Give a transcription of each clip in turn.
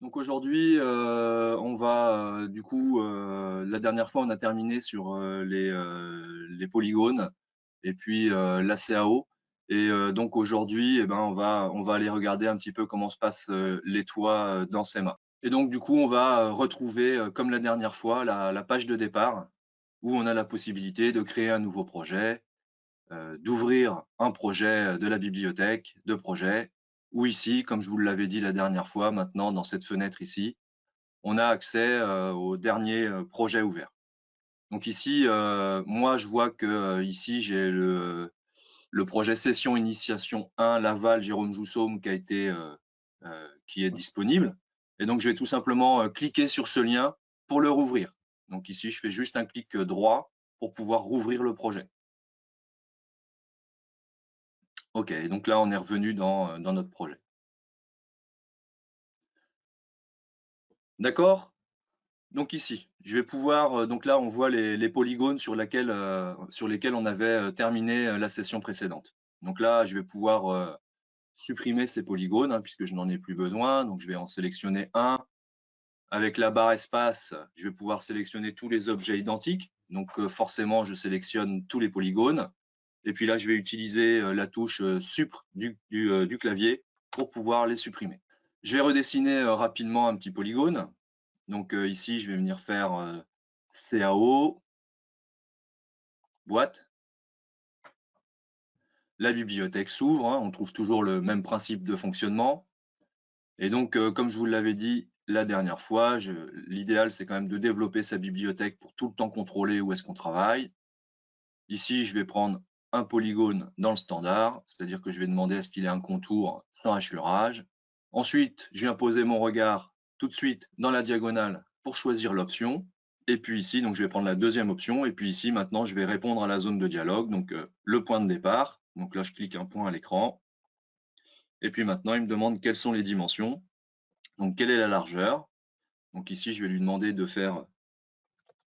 Donc aujourd'hui, on va, du coup, la dernière fois, on a terminé sur, les polygones et puis, la CAO et donc aujourd'hui, eh ben, on va aller regarder un petit peu comment se passent, les toits, dans SEMA et donc du coup, on va, retrouver, comme la dernière fois, la page de départ où on a la possibilité de créer un nouveau projet, d'ouvrir un projet, de la bibliothèque de projet ou ici, comme je vous l'avais dit la dernière fois, maintenant dans cette fenêtre ici, on a accès, au dernier, projet ouvert. Donc ici, moi je vois que, ici j'ai le projet session initiation 1 Laval Jérôme Joussaume qui est disponible et donc je vais tout simplement, cliquer sur ce lien pour le rouvrir. Donc ici, je fais juste un clic, droit pour pouvoir rouvrir le projet. OK, et donc là, on est revenu dans notre projet. D'accord? Donc ici, je vais pouvoir, donc là, on voit les polygones sur lesquels on avait, terminé, la session précédente. Donc là, je vais pouvoir, supprimer ces polygones, hein, puisque je n'en ai plus besoin. Donc je vais en sélectionner un. Avec la barre espace, je vais pouvoir sélectionner tous les objets identiques. Donc, forcément, je sélectionne tous les polygones. Et puis là, je vais utiliser, la touche, Supr du clavier pour pouvoir les supprimer. Je vais redessiner, rapidement un petit polygone. Donc, ici, je vais venir faire, CAO, boîte. La bibliothèque s'ouvre, hein, on trouve toujours le même principe de fonctionnement. Et donc, comme je vous l'avais dit la dernière fois, l'idéal, c'est quand même de développer sa bibliothèque pour tout le temps contrôler où est-ce qu'on travaille. Ici, je vais prendre un polygone dans le standard, c'est-à-dire que je vais demander à ce qu'il ait un contour sans hachurage. Ensuite, je viens poser mon regard tout de suite dans la diagonale pour choisir l'option. Et puis ici, donc je vais prendre la deuxième option. Et puis ici, maintenant, je vais répondre à la zone de dialogue, donc le point de départ. Donc là, je clique un point à l'écran. Et puis maintenant, il me demande quelles sont les dimensions. Donc, quelle est la largeur? Donc ici, je vais lui demander de faire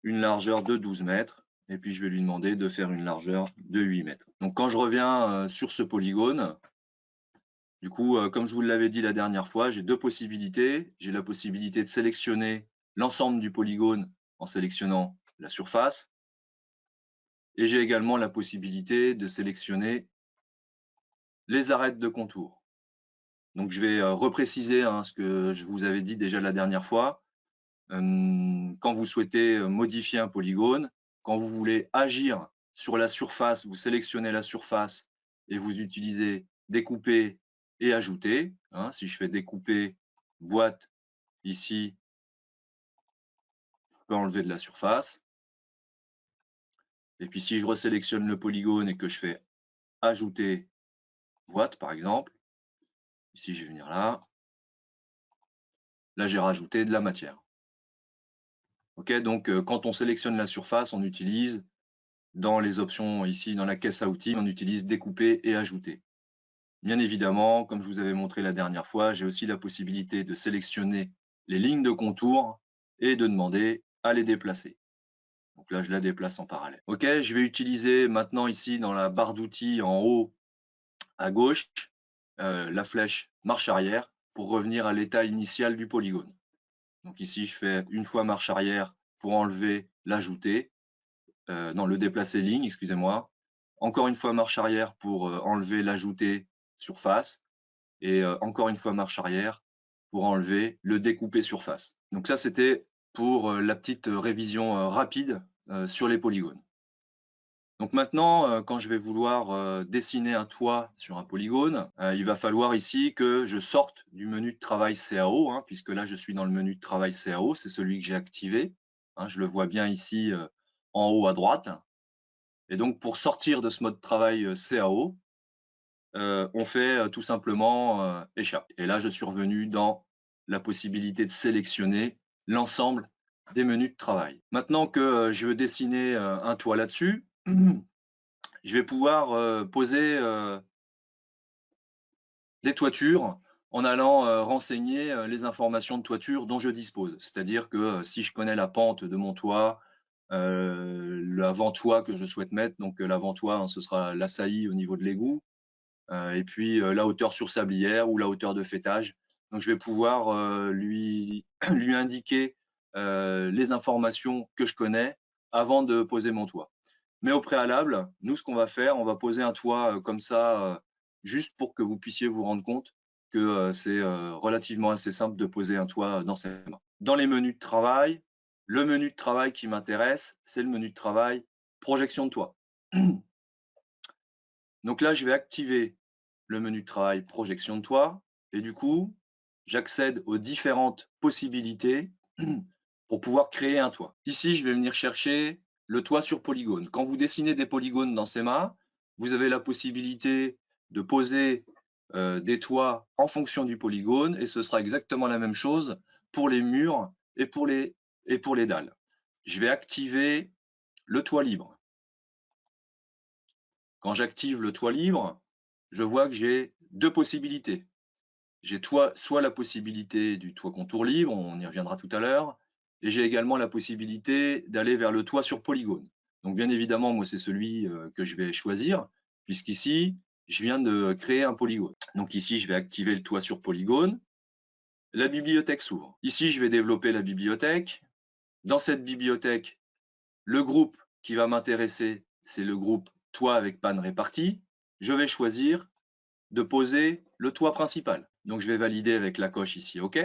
une largeur de 12 mètres et puis je vais lui demander de faire une largeur de 8 mètres. Donc quand je reviens sur ce polygone, du coup, comme je vous l'avais dit la dernière fois, j'ai deux possibilités. J'ai la possibilité de sélectionner l'ensemble du polygone en sélectionnant la surface et j'ai également la possibilité de sélectionner les arêtes de contour. Donc je vais repréciser, hein, ce que je vous avais dit déjà la dernière fois. Quand vous souhaitez modifier un polygone, quand vous voulez agir sur la surface, vous sélectionnez la surface et vous utilisez découper et ajouter, hein. Si je fais découper boîte ici, je peux enlever de la surface. Et puis si je resélectionne le polygone et que je fais ajouter boîte par exemple, ici je vais venir là, là j'ai rajouté de la matière. OK, donc quand on sélectionne la surface, on utilise dans les options ici dans la caisse à outils, on utilise découper et ajouter. Bien évidemment, comme je vous avais montré la dernière fois, j'ai aussi la possibilité de sélectionner les lignes de contour et de demander à les déplacer. Donc là, je la déplace en parallèle. OK, je vais utiliser maintenant ici dans la barre d'outils en haut à gauche, la flèche marche arrière pour revenir à l'état initial du polygone. Donc ici, je fais une fois marche arrière pour enlever l'ajouter, non, le déplacer ligne, excusez-moi. Encore une fois marche arrière pour enlever l'ajouter surface et encore une fois marche arrière pour enlever le découpé surface. Donc ça, c'était pour la petite révision rapide sur les polygones. Donc maintenant, quand je vais vouloir dessiner un toit sur un polygone, il va falloir ici que je sorte du menu de travail CAO, hein, puisque là je suis dans le menu de travail CAO, c'est celui que j'ai activé, hein, je le vois bien ici en haut à droite. Et donc pour sortir de ce mode travail CAO, on fait, tout simplement, échappe et là je suis revenu dans la possibilité de sélectionner l'ensemble des menus de travail. Maintenant que, je veux dessiner, un toit là-dessus, je vais pouvoir, poser, des toitures en allant, renseigner, les informations de toiture dont je dispose. C'est-à-dire que, si je connais la pente de mon toit, l'avant-toit que je souhaite mettre, donc l'avant-toit, hein, ce sera la saillie au niveau de l'égout, et puis, la hauteur sur sablière ou la hauteur de faîtage. Donc je vais pouvoir lui indiquer les informations que je connais avant de poser mon toit. Mais au préalable, nous, ce qu'on va faire, on va poser un toit comme ça, juste pour que vous puissiez vous rendre compte que c'est relativement assez simple de poser un toit dans ces mains. Dans les menus de travail, le menu de travail qui m'intéresse, c'est le menu de travail projection de toit. Donc là, je vais activer le menu de travail projection de toit et du coup, j'accède aux différentes possibilités pour pouvoir créer un toit. Ici, je vais venir chercher le toit sur polygone. Quand vous dessinez des polygones dans SEMA, vous avez la possibilité de poser des toits en fonction du polygone et ce sera exactement la même chose pour les murs et pour les dalles. Je vais activer le toit libre. Quand j'active le toit libre, je vois que j'ai deux possibilités. J'ai soit la possibilité du toit contour libre, on y reviendra tout à l'heure, et j'ai également la possibilité d'aller vers le toit sur polygone. Donc bien évidemment, moi c'est celui que je vais choisir, puisqu'ici, je viens de créer un polygone. Donc ici, je vais activer le toit sur polygone. La bibliothèque s'ouvre. Ici, je vais développer la bibliothèque. Dans cette bibliothèque, le groupe qui va m'intéresser, c'est le groupe toit avec panne répartie. Je vais choisir de poser le toit principal. Donc je vais valider avec la coche ici OK.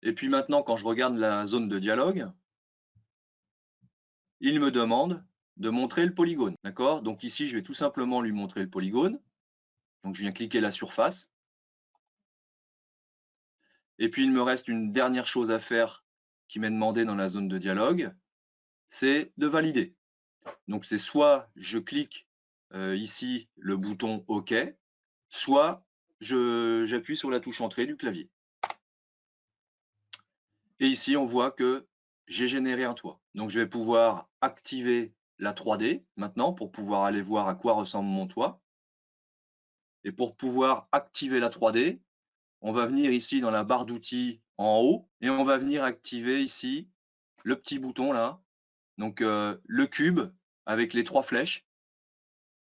Et puis maintenant, quand je regarde la zone de dialogue, il me demande de montrer le polygone. D'accord? Donc ici, je vais tout simplement lui montrer le polygone. Donc je viens cliquer la surface. Et puis il me reste une dernière chose à faire qui m'est demandée dans la zone de dialogue, c'est de valider. Donc c'est soit je clique ici le bouton OK, soit j'appuie sur la touche entrée du clavier. Et ici, on voit que j'ai généré un toit. Donc je vais pouvoir activer la 3D maintenant pour pouvoir aller voir à quoi ressemble mon toit. Et pour pouvoir activer la 3D, on va venir ici dans la barre d'outils en haut et on va venir activer ici le petit bouton là, donc le cube avec les 3 flèches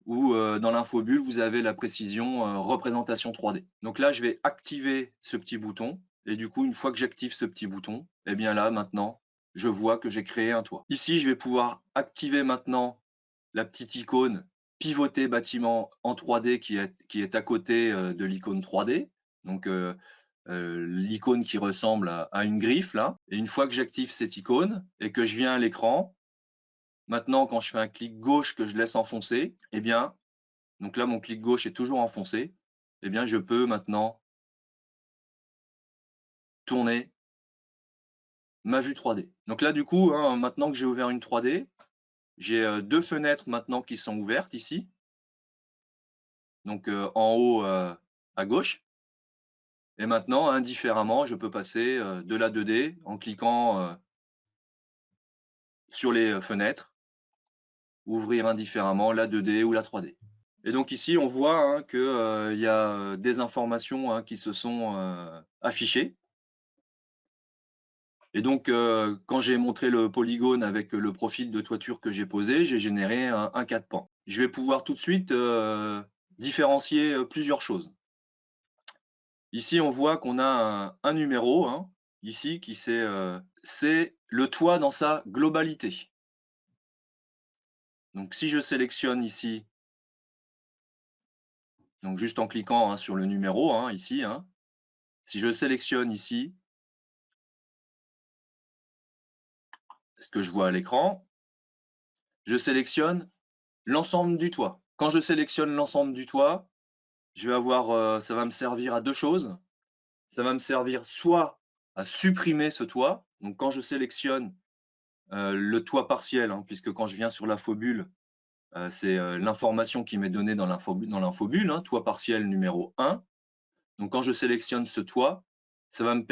ou dans l'infobulle, vous avez la précision représentation 3D. Donc là, je vais activer ce petit bouton et du coup, une fois que j'active ce petit bouton, eh bien là, maintenant, je vois que j'ai créé un toit. Ici, je vais pouvoir activer maintenant la petite icône pivoter bâtiment en 3D qui est à côté de l'icône 3D. Donc l'icône qui ressemble à une griffe là. Et une fois que j'active cette icône et que je viens à l'écran, maintenant, quand je fais un clic gauche que je laisse enfoncer, eh bien, donc là, mon clic gauche est toujours enfoncé, eh bien, je peux maintenant tourner ma vue 3D. Donc là, du coup, hein, maintenant que j'ai ouvert une 3D, j'ai 2 fenêtres maintenant qui sont ouvertes ici. Donc en haut à gauche. Et maintenant, indifféremment, je peux passer de la 2D en cliquant sur les fenêtres, ouvrir indifféremment la 2D ou la 3D. Et donc ici, on voit hein, qu'il y a des informations hein, qui se sont affichées. Et donc, quand j'ai montré le polygone avec le profil de toiture que j'ai posé, j'ai généré un cas de pan. Je vais pouvoir tout de suite différencier plusieurs choses. Ici, on voit qu'on a un numéro, hein, ici, qui c'est le toit dans sa globalité. Donc si je sélectionne ici, donc juste en cliquant hein, sur le numéro, hein, ici, hein, si je sélectionne ici, ce que je vois à l'écran, je sélectionne l'ensemble du toit. Quand je sélectionne l'ensemble du toit, je vais avoir, ça va me servir à 2 choses. Ça va me servir soit à supprimer ce toit, donc quand je sélectionne, le toit partiel, hein, puisque quand je viens sur l'infobulle, c'est, l'information qui m'est donnée dans l'infobulle, hein, toit partiel numéro 1. Donc quand je sélectionne ce toit, ça va me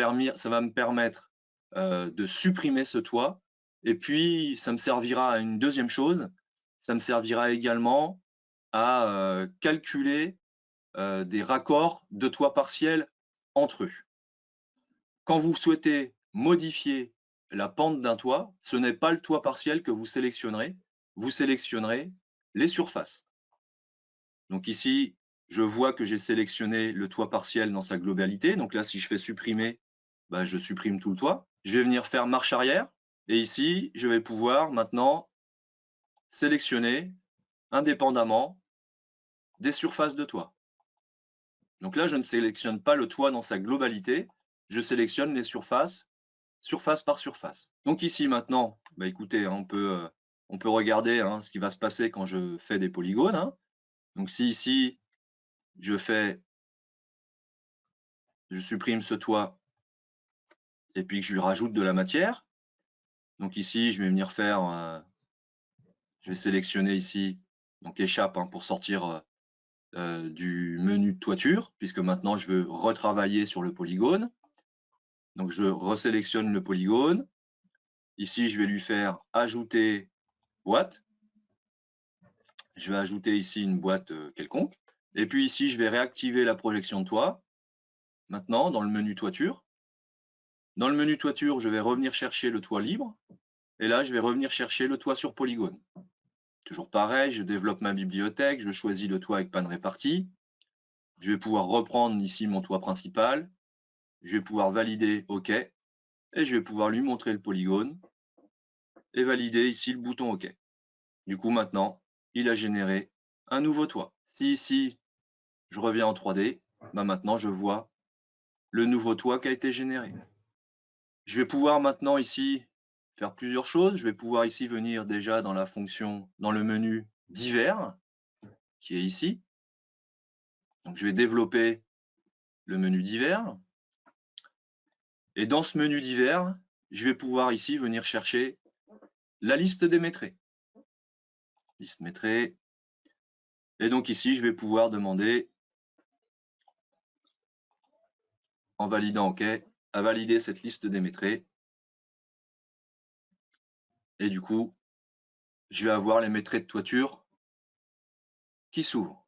permettre, de supprimer ce toit et puis ça me servira à une deuxième chose, ça me servira également à, calculer des raccords de toit partiel entre eux. Quand vous souhaitez modifier la pente d'un toit, ce n'est pas le toit partiel que vous sélectionnerez les surfaces. Donc ici, je vois que j'ai sélectionné le toit partiel dans sa globalité. Donc là, si je fais supprimer, bah, je supprime tout le toit. Je vais venir faire marche arrière. Et ici, je vais pouvoir maintenant sélectionner indépendamment des surfaces de toit. Donc là, je ne sélectionne pas le toit dans sa globalité, je sélectionne les surfaces, surface par surface. Donc ici maintenant, bah écoutez, hein, on peut regarder hein, ce qui va se passer quand je fais des polygones. Hein. Donc si ici, je supprime ce toit et puis que je lui rajoute de la matière. Donc ici, je vais venir faire, je vais sélectionner ici, donc échappe hein, pour sortir du menu de toiture, puisque maintenant je veux retravailler sur le polygone. Donc je resélectionne le polygone. Ici, je vais lui faire ajouter boîte. Je vais ajouter ici une boîte quelconque. Et puis ici, je vais réactiver la projection de toit. Maintenant, dans le menu toiture. Dans le menu toiture, je vais revenir chercher le toit libre. Et là, je vais revenir chercher le toit sur polygone. Toujours pareil, je développe ma bibliothèque, je choisis le toit avec panne répartie. Je vais pouvoir reprendre ici mon toit principal. Je vais pouvoir valider OK. Et je vais pouvoir lui montrer le polygone. Et valider ici le bouton OK. Du coup, maintenant, il a généré un nouveau toit. Si ici, je reviens en 3D, bah maintenant, je vois le nouveau toit qui a été généré. Je vais pouvoir maintenant ici faire plusieurs choses. Je vais pouvoir ici venir déjà dans la fonction, dans le menu divers, qui est ici. Donc, je vais développer le menu divers. Et dans ce menu divers, je vais pouvoir ici venir chercher la liste des métrés. Liste métrée. Et donc ici, je vais pouvoir demander, en validant OK, à valider cette liste des métrés. Et du coup, je vais avoir les métrés de toiture qui s'ouvrent.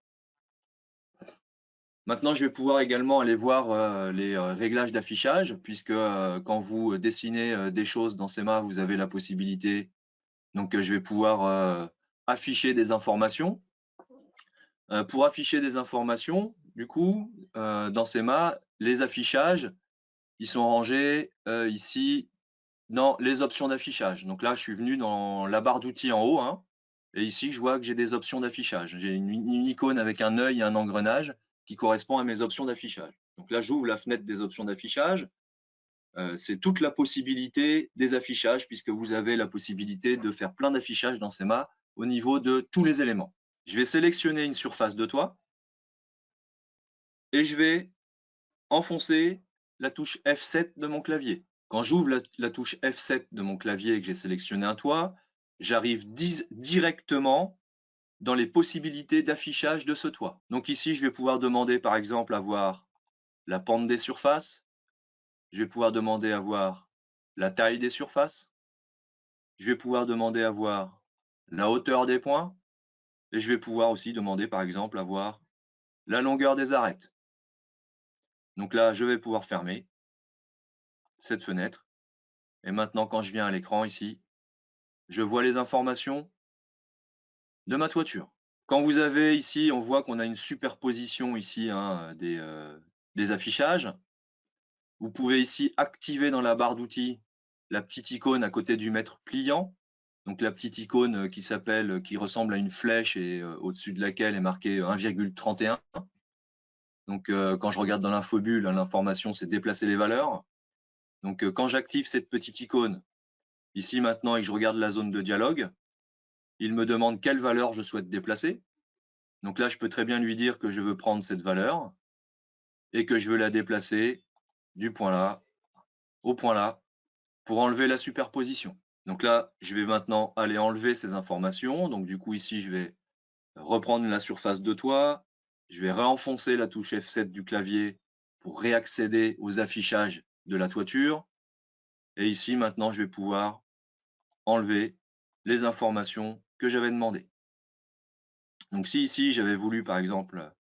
Maintenant, je vais pouvoir également aller voir les réglages d'affichage, puisque quand vous dessinez des choses dans SEMA, vous avez la possibilité. Donc, je vais pouvoir afficher des informations. Pour afficher des informations, du coup, dans SEMA, les affichages, ils sont rangés ici dans les options d'affichage. Donc là, je suis venu dans la barre d'outils en haut, hein, et ici, je vois que j'ai des options d'affichage. J'ai une icône avec un œil et un engrenage qui correspond à mes options d'affichage. Donc là, j'ouvre la fenêtre des options d'affichage. C'est toute la possibilité des affichages, puisque vous avez la possibilité de faire plein d'affichages dans SEMA au niveau de tous les éléments. Je vais sélectionner une surface de toit et je vais enfoncer la touche F7 de mon clavier. Quand j'ouvre la touche F7 de mon clavier et que j'ai sélectionné un toit, j'arrive directement dans les possibilités d'affichage de ce toit. Donc ici, je vais pouvoir demander par exemple à voir la pente des surfaces. Je vais pouvoir demander à voir la taille des surfaces. Je vais pouvoir demander à voir la hauteur des points. Et je vais pouvoir aussi demander par exemple à voir la longueur des arêtes. Donc là, je vais pouvoir fermer cette fenêtre. Et maintenant, quand je viens à l'écran ici, je vois les informations de ma toiture. Quand vous avez ici, on voit qu'on a une superposition ici hein, des affichages. Vous pouvez ici activer dans la barre d'outils la petite icône à côté du mètre pliant. Donc la petite icône qui ressemble à une flèche et au-dessus de laquelle est marqué 1,31. Donc quand je regarde dans l'infobulle, l'information c'est déplacer les valeurs. Donc quand j'active cette petite icône, ici maintenant et que je regarde la zone de dialogue, il me demande quelle valeur je souhaite déplacer. Donc là, je peux très bien lui dire que je veux prendre cette valeur et que je veux la déplacer du point là au point là pour enlever la superposition. Donc là, je vais maintenant aller enlever ces informations. Donc du coup, ici, je vais reprendre la surface de toit. Je vais réenfoncer la touche F7 du clavier pour réaccéder aux affichages de la toiture. Et ici, maintenant, je vais pouvoir enlever les informations que j'avais demandées. Donc si ici, j'avais voulu, par exemple,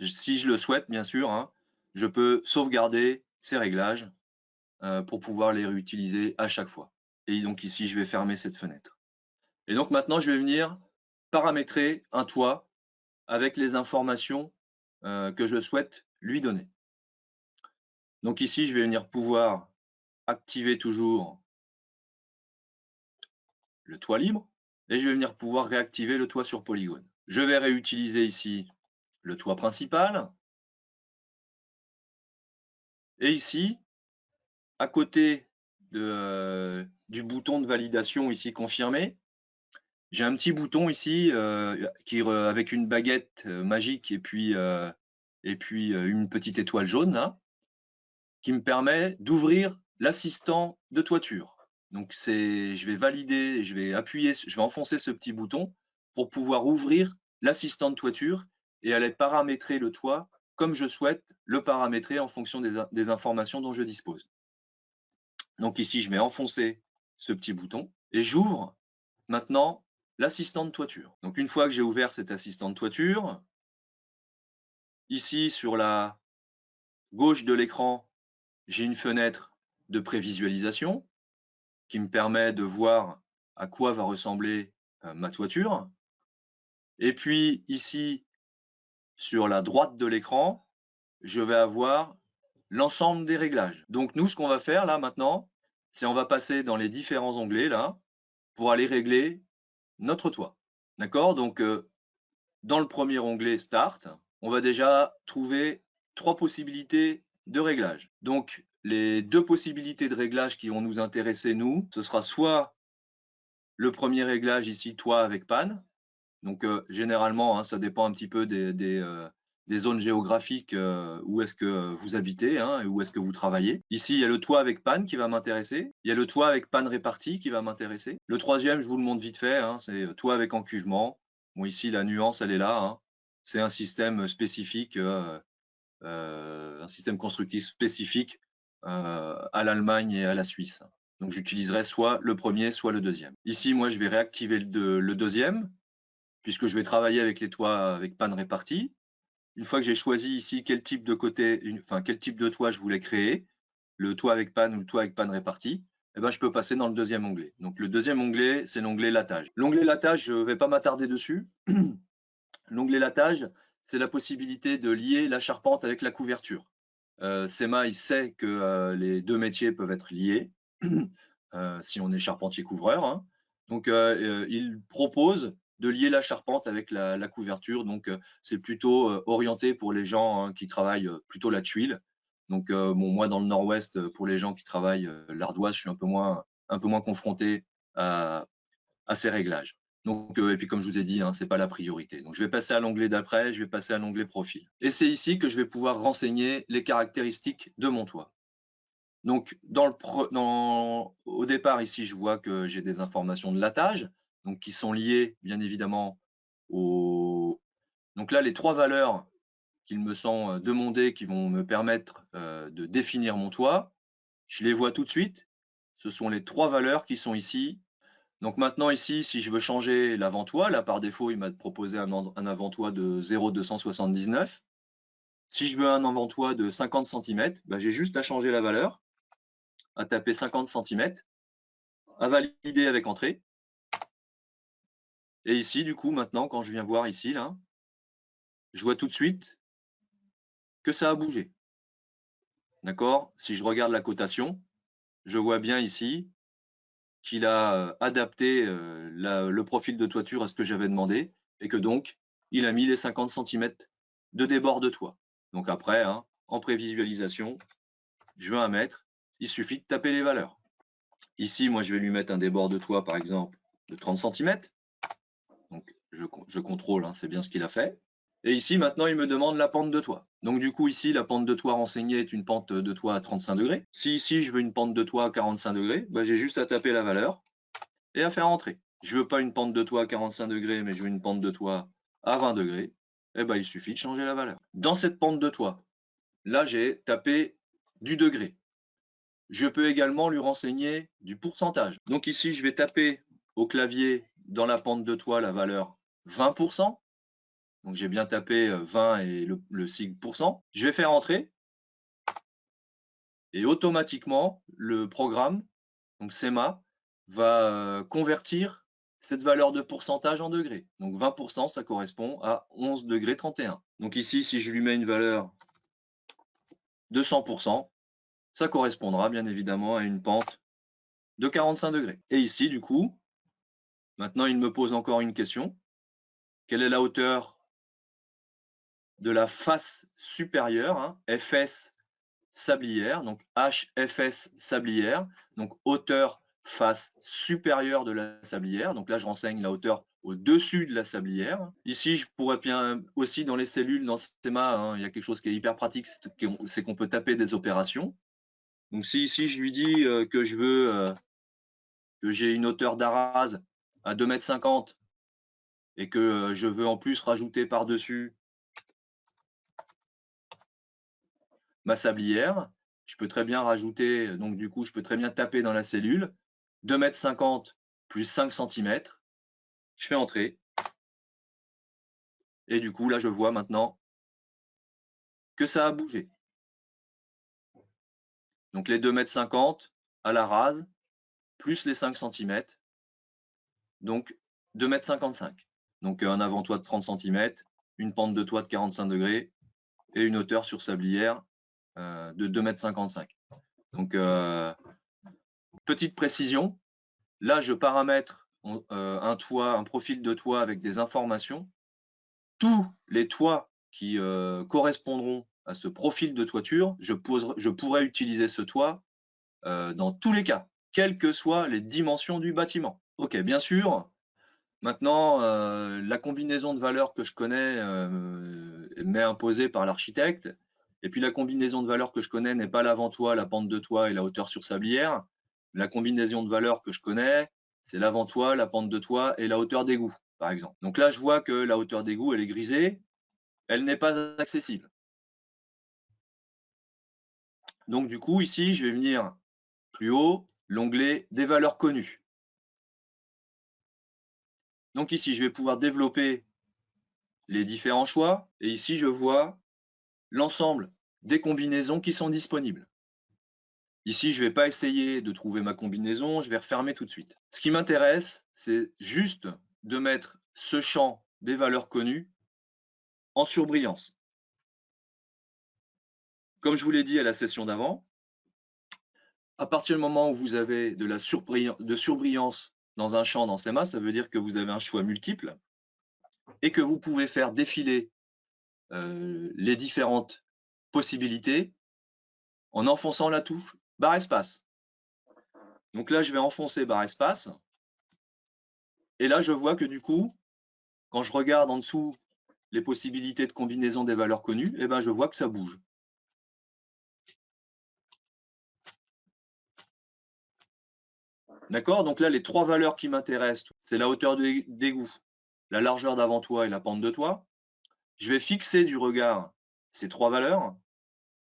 si je le souhaite, bien sûr, hein, je peux sauvegarder ces réglages pour pouvoir les réutiliser à chaque fois. Et donc ici, je vais fermer cette fenêtre. Et donc maintenant, je vais venir paramétrer un toit avec les informations que je souhaite lui donner. Donc ici, je vais venir pouvoir activer toujours le toit libre et je vais venir pouvoir réactiver le toit sur polygone. Je vais réutiliser ici le toit principal. Et ici, à côté du bouton de validation ici confirmé, j'ai un petit bouton ici avec une baguette magique et puis une petite étoile jaune là, qui me permet d'ouvrir l'assistant de toiture. Donc je vais valider, je vais enfoncer ce petit bouton pour pouvoir ouvrir l'assistant de toiture et aller paramétrer le toit comme je souhaite le paramétrer en fonction des informations dont je dispose. Donc ici, je vais enfoncer ce petit bouton et j'ouvre maintenant l'assistant de toiture. Donc une fois que j'ai ouvert cet assistant de toiture, ici sur la gauche de l'écran, j'ai une fenêtre de prévisualisation qui me permet de voir à quoi va ressembler ma toiture. Et puis ici, sur la droite de l'écran, je vais avoir l'ensemble des réglages. Donc nous, ce qu'on va faire là maintenant, c'est on va passer dans les différents onglets là pour aller régler notre toit. D'accord? Donc dans le premier onglet Start, on va déjà trouver 3 possibilités de réglage. Donc les 2 possibilités de réglage qui vont nous intéresser nous, ce sera soit le premier réglage ici, toit avec panne. Donc généralement, hein, ça dépend un petit peu des zones géographiques où est-ce que vous habitez, hein, et où est-ce que vous travaillez. Ici, il y a le toit avec panne qui va m'intéresser. Il y a le toit avec panne répartie qui va m'intéresser. Le troisième, je vous le montre vite fait, hein, c'est toit avec encuvement. Bon, ici, la nuance, elle est là, hein. C'est un système spécifique, un système constructif spécifique à l'Allemagne et à la Suisse. Donc j'utiliserai soit le premier, soit le deuxième. Ici, moi, je vais réactiver le deuxième, puisque je vais travailler avec les toits avec panne répartie. Une fois que j'ai choisi ici quel type de quel type de toit je voulais créer, le toit avec panne ou le toit avec panne répartie, eh ben, je peux passer dans le deuxième onglet. Donc le deuxième onglet, c'est l'onglet latage. L'onglet latage, je ne vais pas m'attarder dessus. L'onglet latage, c'est la possibilité de lier la charpente avec la couverture. SEMA, il sait que les 2 métiers peuvent être liés si on est charpentier-couvreur, hein. Donc il propose de lier la charpente avec la couverture. Donc c'est plutôt orienté pour les gens, hein, qui travaillent plutôt la tuile. Donc bon, moi dans le nord-ouest, pour les gens qui travaillent l'ardoise, je suis un peu moins confronté à ces réglages. Donc et puis comme je vous ai dit, hein, c'est pas la priorité. Donc je vais passer à l'onglet d'après, je vais passer à l'onglet profil. Et c'est ici que je vais pouvoir renseigner les caractéristiques de mon toit. Donc au départ ici, je vois que j'ai des informations de latage, donc qui sont liées bien évidemment au donc là les 3 valeurs qui me sont demandées, qui vont me permettre de définir mon toit, je les vois tout de suite. Ce sont les 3 valeurs qui sont ici. Donc maintenant ici, si je veux changer l'avant-toit, là par défaut, il m'a proposé un avant-toit de 0,279. Si je veux un avant-toit de 50 cm, bah, j'ai juste à changer la valeur, à taper 50 cm, à valider avec entrée. Et ici, du coup, maintenant, quand je viens voir ici, là, je vois tout de suite que ça a bougé. D'accord? Si je regarde la cotation, je vois bien ici qu'il a adapté le profil de toiture à ce que j'avais demandé et que donc, il a mis les 50 cm de débord de toit. Donc après, hein, en prévisualisation, je veux 1 mètre, il suffit de taper les valeurs. Ici, moi, je vais lui mettre un débord de toit, par exemple, de 30 cm. Donc je contrôle, hein, c'est bien ce qu'il a fait. Et ici, maintenant, il me demande la pente de toit. Donc du coup, ici, la pente de toit renseignée est une pente de toit à 35 degrés. Si ici, je veux une pente de toit à 45 degrés, bah, j'ai juste à taper la valeur et à faire entrer. Je veux pas une pente de toit à 45 degrés, mais je veux une pente de toit à 20 degrés. Eh ben, il suffit de changer la valeur. Dans cette pente de toit, là, j'ai tapé du degré. Je peux également lui renseigner du pourcentage. Donc ici, je vais taper au clavier dans la pente de toit la valeur 20%. Donc j'ai bien tapé 20 et le sigle %. Je vais faire entrer. Et automatiquement, le programme, donc SEMA, va convertir cette valeur de pourcentage en degrés. Donc 20%, ça correspond à 11 degrés 31. Donc ici, si je lui mets une valeur de 100%, ça correspondra bien évidemment à une pente de 45 degrés. Et ici, du coup, maintenant, il me pose encore une question. Quelle est la hauteur de la face supérieure, hein, FS sablière, donc HFS sablière, donc hauteur face supérieure de la sablière. Donc là, je renseigne la hauteur au-dessus de la sablière. Ici, je pourrais bien aussi dans les cellules, dans SEMA, hein, il y a quelque chose qui est hyper pratique, c'est qu'on peut taper des opérations. Donc si ici, je lui dis que je veux que j'ai une hauteur d'arase à 2,50 m et que je veux en plus rajouter par-dessus ma sablière, je peux très bien rajouter, donc du coup, je peux très bien taper dans la cellule, 2,50 m plus 5 cm, je fais entrer, et du coup, là, je vois maintenant que ça a bougé. Donc les 2,50 m à la rase, plus les 5 cm, donc 2,55 m. Donc un avant-toit de 30 cm, une pente de toit de 45 degrés, et une hauteur sur sablière de 2,55 m. Donc petite précision, là je paramètre un toit, un profil de toit avec des informations. Tous les toits qui correspondront à ce profil de toiture, je pourrais utiliser ce toit dans tous les cas, quelles que soient les dimensions du bâtiment. Ok, bien sûr, maintenant la combinaison de valeurs que je connais m'est imposée par l'architecte, et puis la combinaison de valeurs que je connais n'est pas l'avant-toit, la pente de toit et la hauteur sur sablière. La combinaison de valeurs que je connais, c'est l'avant-toit, la pente de toit et la hauteur d'égout, par exemple. Donc là, je vois que la hauteur d'égout, elle est grisée, elle n'est pas accessible. Donc du coup, ici, je vais venir plus haut, l'onglet des valeurs connues. Donc ici, je vais pouvoir développer les différents choix, et ici, je vois l'ensemble des combinaisons qui sont disponibles. Ici, je ne vais pas essayer de trouver ma combinaison, je vais refermer tout de suite. Ce qui m'intéresse, c'est juste de mettre ce champ des valeurs connues en surbrillance. Comme je vous l'ai dit à la session d'avant, à partir du moment où vous avez de la surbrillance dans un champ dans SEMA, ça veut dire que vous avez un choix multiple et que vous pouvez faire défiler les différentes possibilités en enfonçant la touche barre espace. Donc là, je vais enfoncer barre espace. Et là, je vois que du coup, quand je regarde en dessous les possibilités de combinaison des valeurs connues, eh ben, je vois que ça bouge. D'accord? Donc là, les trois valeurs qui m'intéressent, c'est la hauteur d'égout, la largeur d'avant-toit et la pente de toit. Je vais fixer du regard ces trois valeurs.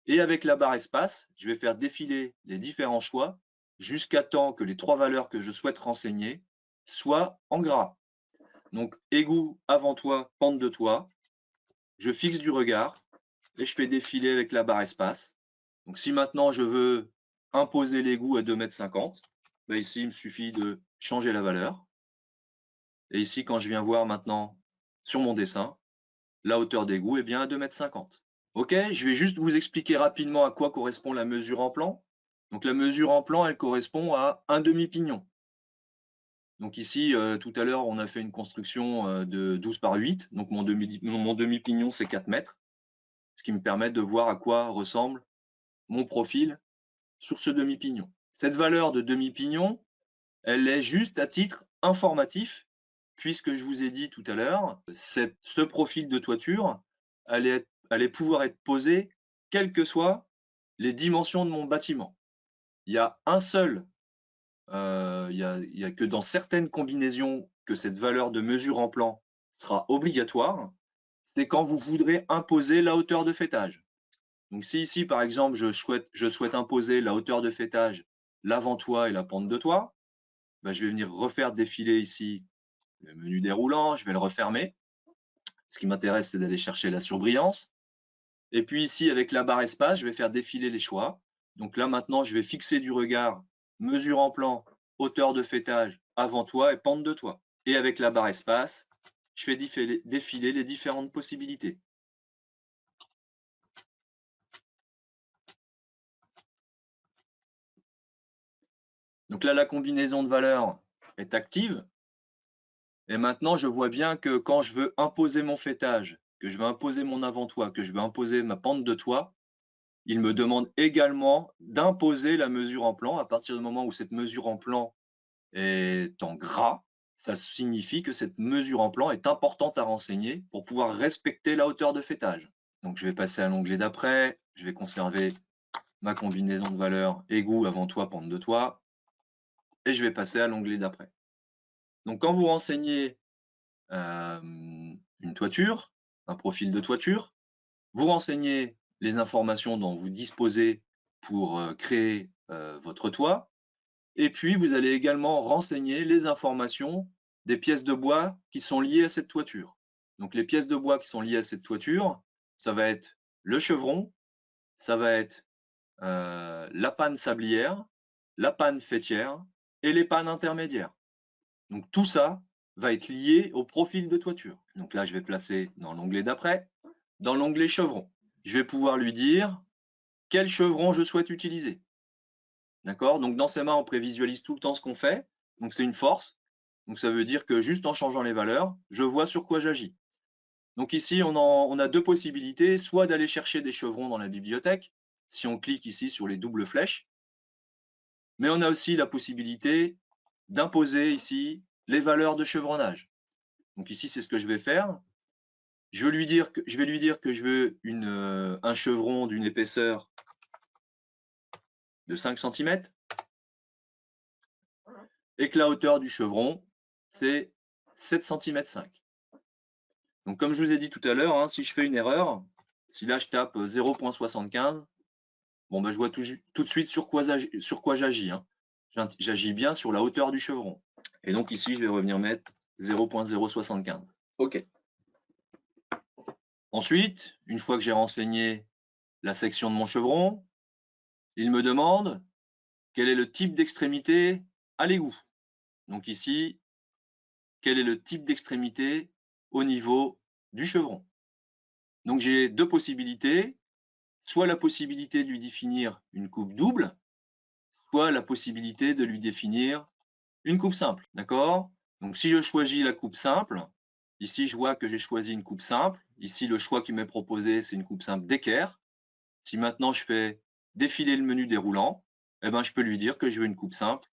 Et avec la barre espace, je vais faire défiler les différents choix jusqu'à temps que les trois valeurs que je souhaite renseigner soient en gras. Donc égout, avant-toit, pente de toit. Je fixe du regard et je fais défiler avec la barre espace. Donc si maintenant je veux imposer l'égout à 2,50 m, ben ici il me suffit de changer la valeur. Et ici, quand je viens voir maintenant sur mon dessin, la hauteur d'égout est bien à 2,50 m. Ok, je vais juste vous expliquer rapidement à quoi correspond la mesure en plan. Donc la mesure en plan, elle correspond à un demi-pignon. Donc ici, tout à l'heure, on a fait une construction de 12 par 8. Donc mon demi-pignon, c'est 4 mètres. Ce qui me permet de voir à quoi ressemble mon profil sur ce demi-pignon. Cette valeur de demi-pignon, elle est juste à titre informatif, puisque je vous ai dit tout à l'heure, ce profil de toiture allait pouvoir être posé quelles que soient les dimensions de mon bâtiment. Il y a un seul, il y a que dans certaines combinaisons que cette valeur de mesure en plan sera obligatoire, c'est quand vous voudrez imposer la hauteur de faîtage. Donc si ici, par exemple, je souhaite imposer la hauteur de faîtage, l'avant-toit et la pente de toit, ben, je vais venir refaire défiler ici le menu déroulant, je vais le refermer. Ce qui m'intéresse, c'est d'aller chercher la surbrillance. Et puis ici, avec la barre espace, je vais faire défiler les choix. Donc là, maintenant, je vais fixer du regard, mesure en plan, hauteur de faîtage, avant-toit et pente de toit. et avec la barre espace, je fais défiler les différentes possibilités. Donc là, la combinaison de valeurs est active. Et maintenant, je vois bien que quand je veux imposer mon faîtage, que je veux imposer mon avant-toit, que je veux imposer ma pente de toit, il me demande également d'imposer la mesure en plan. À partir du moment où cette mesure en plan est en gras, ça signifie que cette mesure en plan est importante à renseigner pour pouvoir respecter la hauteur de faîtage. Donc je vais passer à l'onglet d'après, je vais conserver ma combinaison de valeurs égout, avant-toit, pente de toit, et je vais passer à l'onglet d'après. Donc quand vous renseignez une toiture, un profil de toiture, vous renseignez les informations dont vous disposez pour créer votre toit, et puis vous allez également renseigner les informations des pièces de bois qui sont liées à cette toiture. Donc les pièces de bois qui sont liées à cette toiture, ça va être le chevron, ça va être la panne sablière, la panne faîtière et les pannes intermédiaires. Donc tout ça va être lié au profil de toiture. Donc là, je vais placer dans l'onglet d'après, dans l'onglet chevron. Je vais pouvoir lui dire quel chevron je souhaite utiliser. D'accord? Donc dans ces mains, on prévisualise tout le temps ce qu'on fait. Donc c'est une force. Donc ça veut dire que juste en changeant les valeurs, je vois sur quoi j'agis. Donc ici, on a deux possibilités, soit d'aller chercher des chevrons dans la bibliothèque, si on clique ici sur les doubles flèches, mais on a aussi la possibilité d'imposer ici les valeurs de chevronnage. Donc ici, c'est ce que je vais faire. Je vais lui dire que je veux un chevron d'une épaisseur de 5 cm et que la hauteur du chevron, c'est 7 cm 5. Donc comme je vous ai dit tout à l'heure, hein, si je fais une erreur, si là je tape 0,75, bon ben je vois tout de suite sur quoi j'agis. Hein. J'agis bien sur la hauteur du chevron. Et donc ici, je vais revenir mettre 0,075. OK. Ensuite, une fois que j'ai renseigné la section de mon chevron, il me demande quel est le type d'extrémité à l'égout. Donc ici, quel est le type d'extrémité au niveau du chevron. Donc j'ai deux possibilités, soit la possibilité de lui définir une coupe double, soit la possibilité de lui définir une coupe simple. D'accord? Donc si je choisis la coupe simple, ici je vois que j'ai choisi une coupe simple. Ici le choix qui m'est proposé, c'est une coupe simple d'équerre. Si maintenant je fais défiler le menu déroulant, eh ben, je peux lui dire que je veux une coupe simple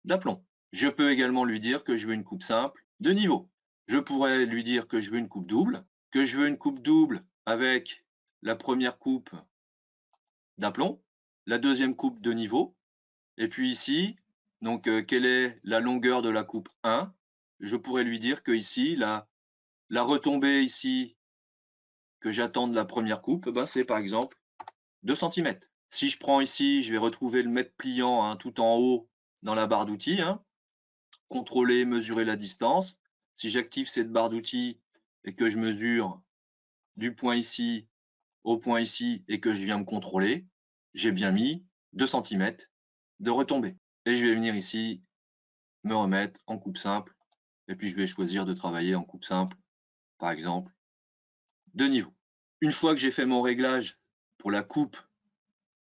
d'aplomb. Je peux également lui dire que je veux une coupe simple de niveau. Je pourrais lui dire que je veux une coupe double, que je veux une coupe double avec la première coupe d'aplomb, la deuxième coupe de niveau, et puis ici, donc quelle est la longueur de la coupe 1? Je pourrais lui dire que ici, la retombée ici que j'attends de la première coupe, ben, c'est par exemple 2 cm. Si je prends ici, je vais retrouver le mètre pliant hein, tout en haut dans la barre d'outils. Hein. Contrôler, mesurer la distance. Si j'active cette barre d'outils et que je mesure du point ici au point ici et que je viens me contrôler, j'ai bien mis 2 cm de retombée. Et je vais venir ici, me remettre en coupe simple, et puis je vais choisir de travailler en coupe simple, par exemple, de niveau. Une fois que j'ai fait mon réglage pour la coupe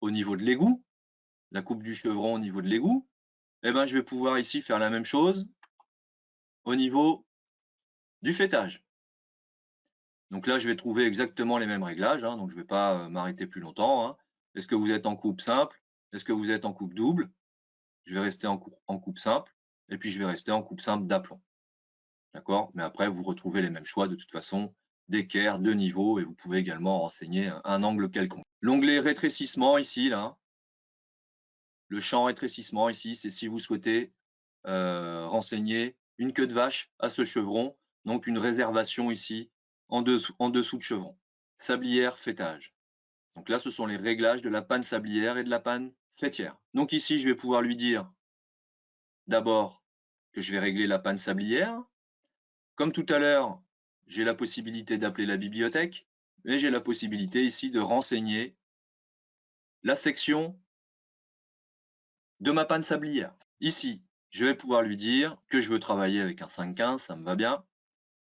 au niveau de l'égout, la coupe du chevron au niveau de l'égout, eh ben, je vais pouvoir ici faire la même chose au niveau du faîtage. Donc là, je vais trouver exactement les mêmes réglages, hein, donc je ne vais pas m'arrêter plus longtemps. Hein. Est-ce que vous êtes en coupe simple? Est-ce que vous êtes en coupe double? Je vais rester en coupe simple, et puis je vais rester en coupe simple d'aplomb. D'accord? Mais après, vous retrouvez les mêmes choix de toute façon, d'équerre, de niveau, et vous pouvez également renseigner un angle quelconque. L'onglet rétrécissement ici, là, le champ rétrécissement ici, c'est si vous souhaitez renseigner une queue de vache à ce chevron, donc une réservation ici en dessous de chevron. Sablière, faîtage. Donc là, ce sont les réglages de la panne sablière et de la panne faîtière. Donc ici, je vais pouvoir lui dire d'abord que je vais régler la panne sablière. Comme tout à l'heure, j'ai la possibilité d'appeler la bibliothèque, mais j'ai la possibilité ici de renseigner la section de ma panne sablière. Ici, Je vais pouvoir lui dire que je veux travailler avec un 5,15, ça me va bien.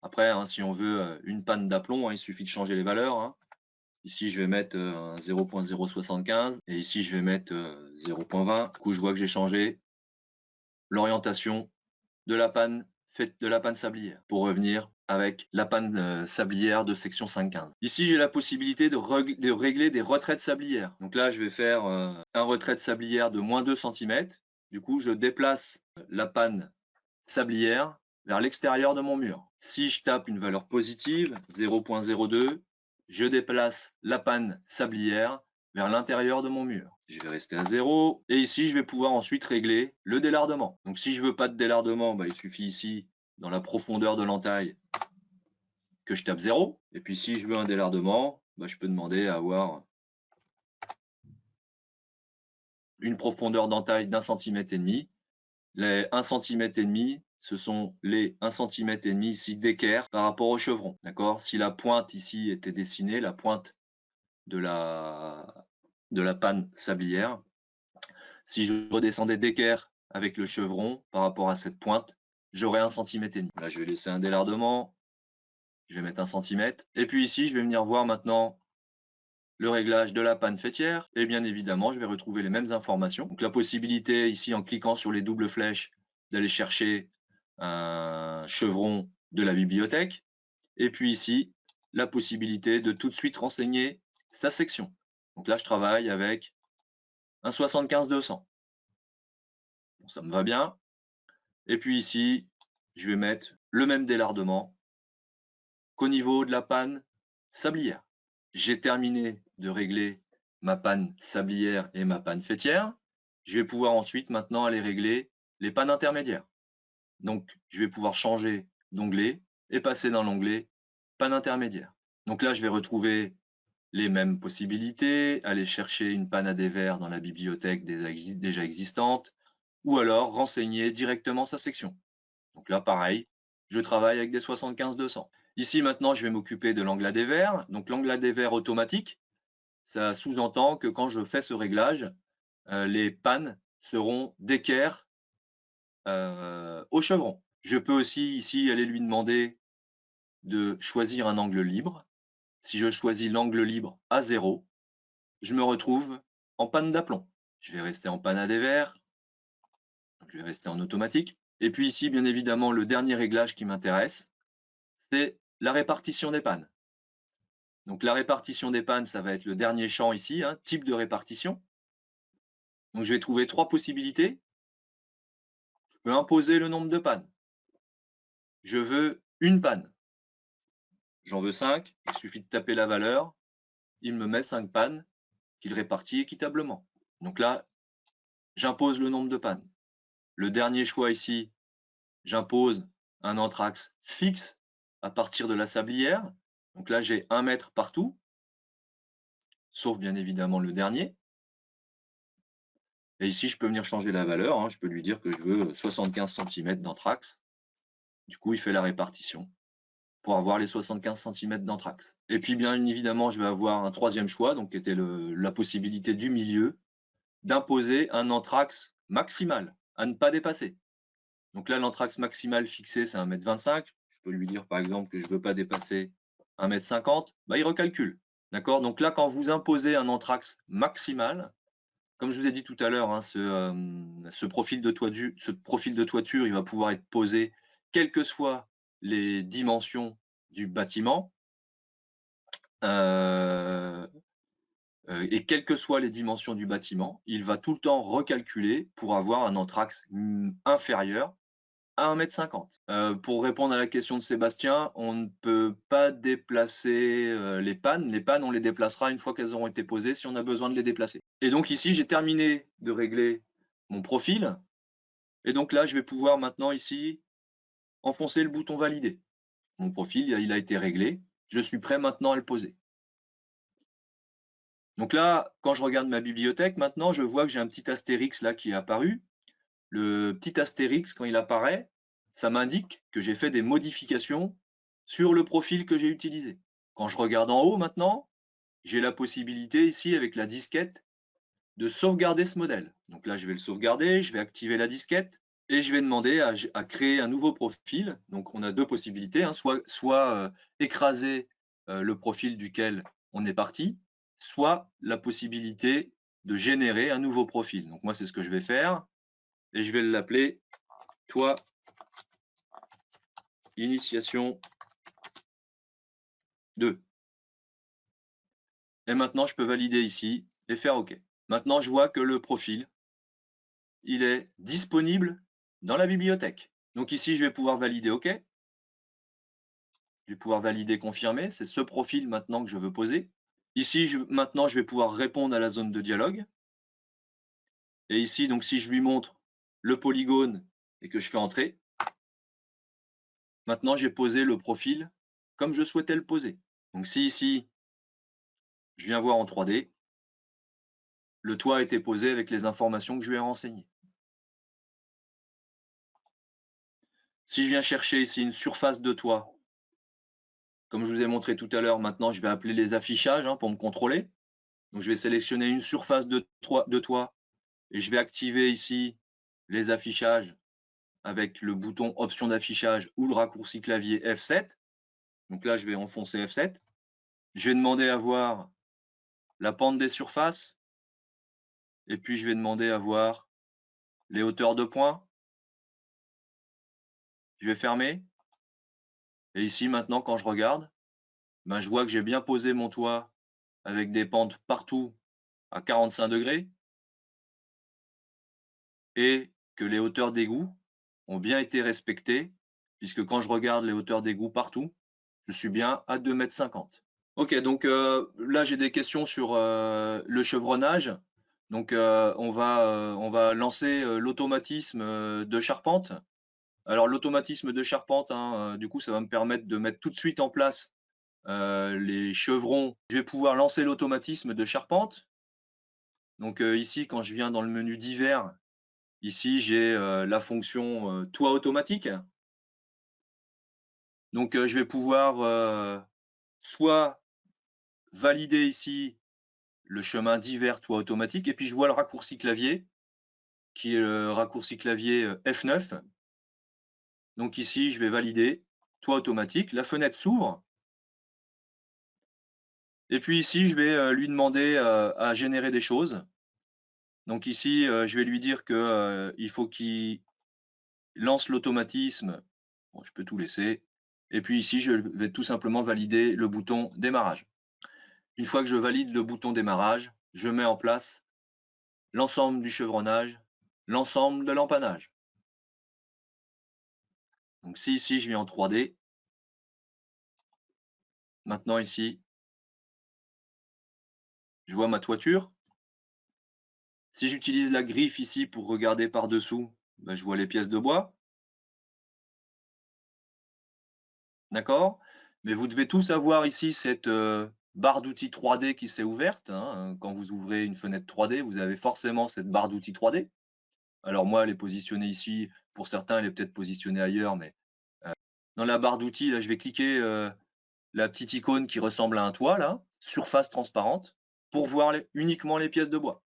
Après, hein, si on veut une panne d'aplomb, hein, il suffit de changer les valeurs, hein. Ici, je vais mettre un 0,075 et ici, je vais mettre 0,20. Du coup, je vois que j'ai changé l'orientation de la panne sablière pour revenir avec la panne sablière de section 5,15. Ici, j'ai la possibilité de régler des retraits de sablière. Donc là, je vais faire un retrait de sablière de -2 cm. Du coup, je déplace la panne sablière vers l'extérieur de mon mur. Si je tape une valeur positive, 0,02, je déplace la panne sablière vers l'intérieur de mon mur. Je vais rester à 0 et ici je vais pouvoir ensuite régler le délardement. Donc si je veux pas de délardement, il suffit ici dans la profondeur de l'entaille que je tape 0. Et puis si je veux un délardement, je peux demander à avoir une profondeur d'entaille d'1,5 cm. Les 1,5 cm, ce sont les 1,5 cm ici d'équerre par rapport au chevron. D'accord? Si la pointe ici était dessinée, la pointe de la panne sablière, si je redescendais d'équerre avec le chevron par rapport à cette pointe, j'aurais 1,5 cm. Là, je vais laisser un délardement. Je vais mettre 1 cm. Et puis ici, je vais venir voir maintenant le réglage de la panne faîtière. Et bien évidemment, je vais retrouver les mêmes informations. Donc la possibilité ici, en cliquant sur les doubles flèches, d'aller chercher un chevron de la bibliothèque. Et puis ici, la possibilité de tout de suite renseigner sa section. Donc là, je travaille avec un 75-200. Bon, ça me va bien. Et puis ici, je vais mettre le même délardement qu'au niveau de la panne sablière. J'ai terminé de régler ma panne sablière et ma panne faîtière. Je vais pouvoir ensuite maintenant aller régler les pannes intermédiaires. Donc, je vais pouvoir changer d'onglet et passer dans l'onglet panne intermédiaire. Donc là, je vais retrouver les mêmes possibilités, aller chercher une panne à dévers dans la bibliothèque déjà existante, ou alors renseigner directement sa section. Donc là, pareil, je travaille avec des 75-200. Ici, maintenant, je vais m'occuper de l'angle à dévers. Donc l'angle à dévers automatique, ça sous-entend que quand je fais ce réglage, les pannes seront d'équerre au chevron. Je peux aussi ici aller lui demander de choisir un angle libre. Si je choisis l'angle libre à 0, je me retrouve en panne d'aplomb. Je vais rester en panne à dévers, je vais rester en automatique. Et puis ici, bien évidemment, le dernier réglage qui m'intéresse, c'est la répartition des pannes. Donc la répartition des pannes, ça va être le dernier champ ici, hein, type de répartition. Donc je vais trouver 3 possibilités. Je peux imposer le nombre de pannes. Je veux une panne. J'en veux 5, il suffit de taper la valeur, il me met 5 pannes qu'il répartit équitablement. Donc là, j'impose le nombre de pannes. Le dernier choix ici, j'impose un anthrax fixe à partir de la sablière. Donc là, j'ai 1 mètre partout, sauf bien évidemment le dernier. Et ici, je peux venir changer la valeur, hein. Je peux lui dire que je veux 75 cm d'anthrax. Du coup, il fait la répartition pour avoir les 75 cm d'anthrax. Et puis, bien évidemment, je vais avoir un 3e choix, donc qui était la possibilité du milieu, d'imposer un anthrax maximal à ne pas dépasser. Donc là, l'anthrax maximal fixé, c'est 1,25 m. Je peux lui dire, par exemple, que je ne veux pas dépasser 1,50 m. Il recalcule. D'accord? Donc là, quand vous imposez un anthrax maximal, comme je vous ai dit tout à l'heure, hein, ce profil de toiture, il va pouvoir être posé quelles que soient les dimensions du bâtiment et quelles que soient les dimensions du bâtiment, il va tout le temps recalculer pour avoir un anthrax inférieur à 1,50 m. Pour répondre à la question de Sébastien, on ne peut pas déplacer les pannes. Les pannes, on les déplacera une fois qu'elles auront été posées si on a besoin de les déplacer. Et donc ici, j'ai terminé de régler mon profil. Et donc là, je vais pouvoir maintenant ici enfoncer le bouton valider. Mon profil, il a été réglé. Je suis prêt maintenant à le poser. Donc là, quand je regarde ma bibliothèque, maintenant, je vois que j'ai un petit astérix là qui est apparu. Le petit astérix, quand il apparaît, ça m'indique que j'ai fait des modifications sur le profil que j'ai utilisé. Quand je regarde en haut maintenant, j'ai la possibilité ici avec la disquette de sauvegarder ce modèle. Donc là, je vais le sauvegarder, je vais activer la disquette et je vais demander à créer un nouveau profil. Donc on a 2 possibilités, hein, soit écraser, le profil duquel on est parti, soit la possibilité de générer un nouveau profil. Donc moi, c'est ce que je vais faire et je vais l'appeler toi initiation 2. Et maintenant, je peux valider ici et faire OK. Maintenant, je vois que le profil, il est disponible dans la bibliothèque. Donc ici, je vais pouvoir valider OK. Je vais pouvoir valider confirmer. C'est ce profil maintenant que je veux poser. Ici, maintenant, je vais pouvoir répondre à la zone de dialogue. Et ici, donc, si je lui montre le polygone et que je fais entrer, maintenant, j'ai posé le profil comme je souhaitais le poser. Donc, si ici, je viens voir en 3D, le toit a été posé avec les informations que je lui ai renseignées. Si je viens chercher ici une surface de toit, comme je vous ai montré tout à l'heure, maintenant, je vais appeler les affichages, hein, pour me contrôler. Donc, je vais sélectionner une surface de toit et je vais activer ici les affichages avec le bouton option d'affichage ou le raccourci clavier F7. Donc là, je vais enfoncer F7. Je vais demander à voir la pente des surfaces et puis je vais demander à voir les hauteurs de points. Je vais fermer et ici maintenant, quand je regarde, ben, je vois que j'ai bien posé mon toit avec des pentes partout à 45 degrés et que les hauteurs d'égout ont bien été respectées, puisque quand je regarde les hauteurs d'égout partout, je suis bien à 2,50 m. OK, donc là, j'ai des questions sur, le chevronnage. Donc on va lancer, l'automatisme, de charpente. Alors l'automatisme de charpente, hein, du coup, ça va me permettre de mettre tout de suite en place, les chevrons. Je vais pouvoir lancer l'automatisme de charpente. Donc ici, quand je viens dans le menu divers, ici, j'ai, la fonction, toit automatique. Donc je vais pouvoir, soit valider ici le chemin divers toit automatique et puis je vois le raccourci clavier qui est le raccourci clavier, F9. Donc ici, je vais valider toit automatique, la fenêtre s'ouvre et puis ici, je vais, lui demander, à générer des choses. Donc ici, je vais lui dire que, il faut qu'il lance l'automatisme. Bon, je peux tout laisser et puis ici, je vais tout simplement valider le bouton démarrage. Une fois que je valide le bouton démarrage, je mets en place l'ensemble du chevronnage, l'ensemble de l'empannage. Donc si ici, je viens en 3D, maintenant ici, je vois ma toiture. Si j'utilise la griffe ici pour regarder par-dessous, ben, je vois les pièces de bois. D'accord? Mais vous devez tous avoir ici cette, barre d'outils 3D qui s'est ouverte, hein, quand vous ouvrez une fenêtre 3D, vous avez forcément cette barre d'outils 3D. Alors moi, elle est positionnée ici, pour certains, elle est peut-être positionnée ailleurs, mais, dans la barre d'outils, là, je vais cliquer, la petite icône qui ressemble à un toit là, surface transparente, pour voir uniquement les pièces de bois.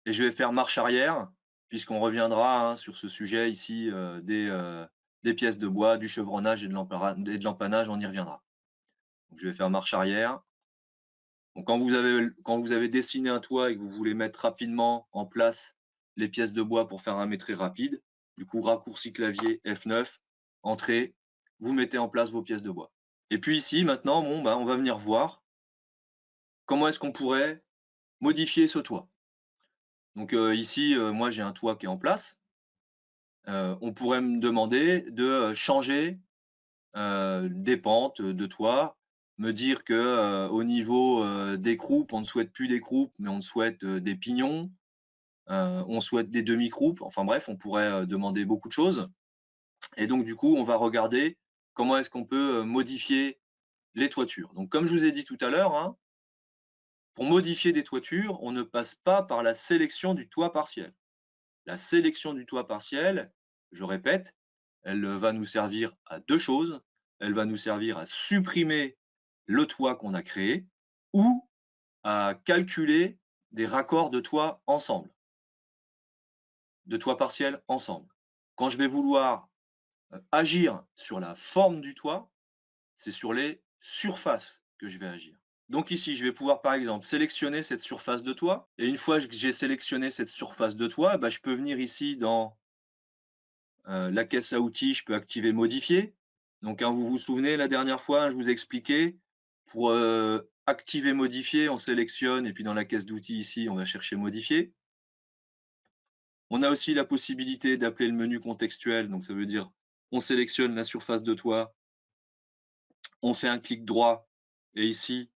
Et je vais faire marche arrière, puisqu'on reviendra, hein, sur ce sujet ici, des pièces de bois, du chevronnage et de l'empannage, on y reviendra. Donc je vais faire marche arrière. Donc quand vous avez dessiné un toit et que vous voulez mettre rapidement en place les pièces de bois pour faire un métré rapide, du coup raccourci clavier F9, entrée, vous mettez en place vos pièces de bois. Et puis ici maintenant, bon, bah, on va venir voir comment est-ce qu'on pourrait modifier ce toit. Donc ici, moi j'ai un toit qui est en place. On pourrait me demander de, changer, des pentes, de toit, me dire que, au niveau, des croupes, on ne souhaite plus des croupes, mais on souhaite, des pignons, on souhaite des demi-croupes. Enfin bref, on pourrait, demander beaucoup de choses et donc du coup, on va regarder comment est-ce qu'on peut, modifier les toitures. Donc comme je vous ai dit tout à l'heure, hein, pour modifier des toitures, on ne passe pas par la sélection du toit partiel. La sélection du toit partiel, je répète, elle va nous servir à 2 choses. Elle va nous servir à supprimer le toit qu'on a créé ou à calculer des raccords de toit ensemble, de toit partiel ensemble. Quand je vais vouloir agir sur la forme du toit, c'est sur les surfaces que je vais agir. Donc ici, je vais pouvoir par exemple sélectionner cette surface de toit et une fois que j'ai sélectionné cette surface de toit, bah, je peux venir ici dans la caisse à outils, je peux activer modifier. Donc hein, vous vous souvenez la dernière fois, hein, je vous ai expliqué pour activer modifier, on sélectionne et puis dans la caisse d'outils ici, on va chercher modifier. On a aussi la possibilité d'appeler le menu contextuel, donc ça veut dire on sélectionne la surface de toit, on fait un clic droit et ici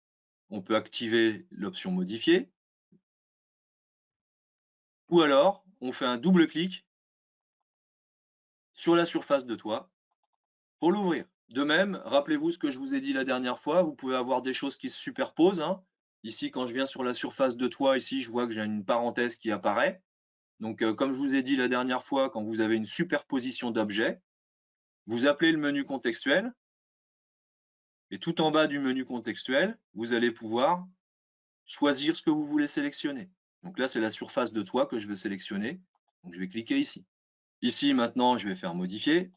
on peut activer l'option modifier. Ou alors on fait un double clic sur la surface de toit pour l'ouvrir. De même, rappelez-vous ce que je vous ai dit la dernière fois, vous pouvez avoir des choses qui se superposent, hein. Ici, quand je viens sur la surface de toit, ici, je vois que j'ai une parenthèse qui apparaît. Donc, comme je vous ai dit la dernière fois, quand vous avez une superposition d'objets, vous appelez le menu contextuel et tout en bas du menu contextuel, vous allez pouvoir choisir ce que vous voulez sélectionner. Donc là, c'est la surface de toit que je veux sélectionner. Donc, je vais cliquer ici. Ici, maintenant, je vais faire modifier.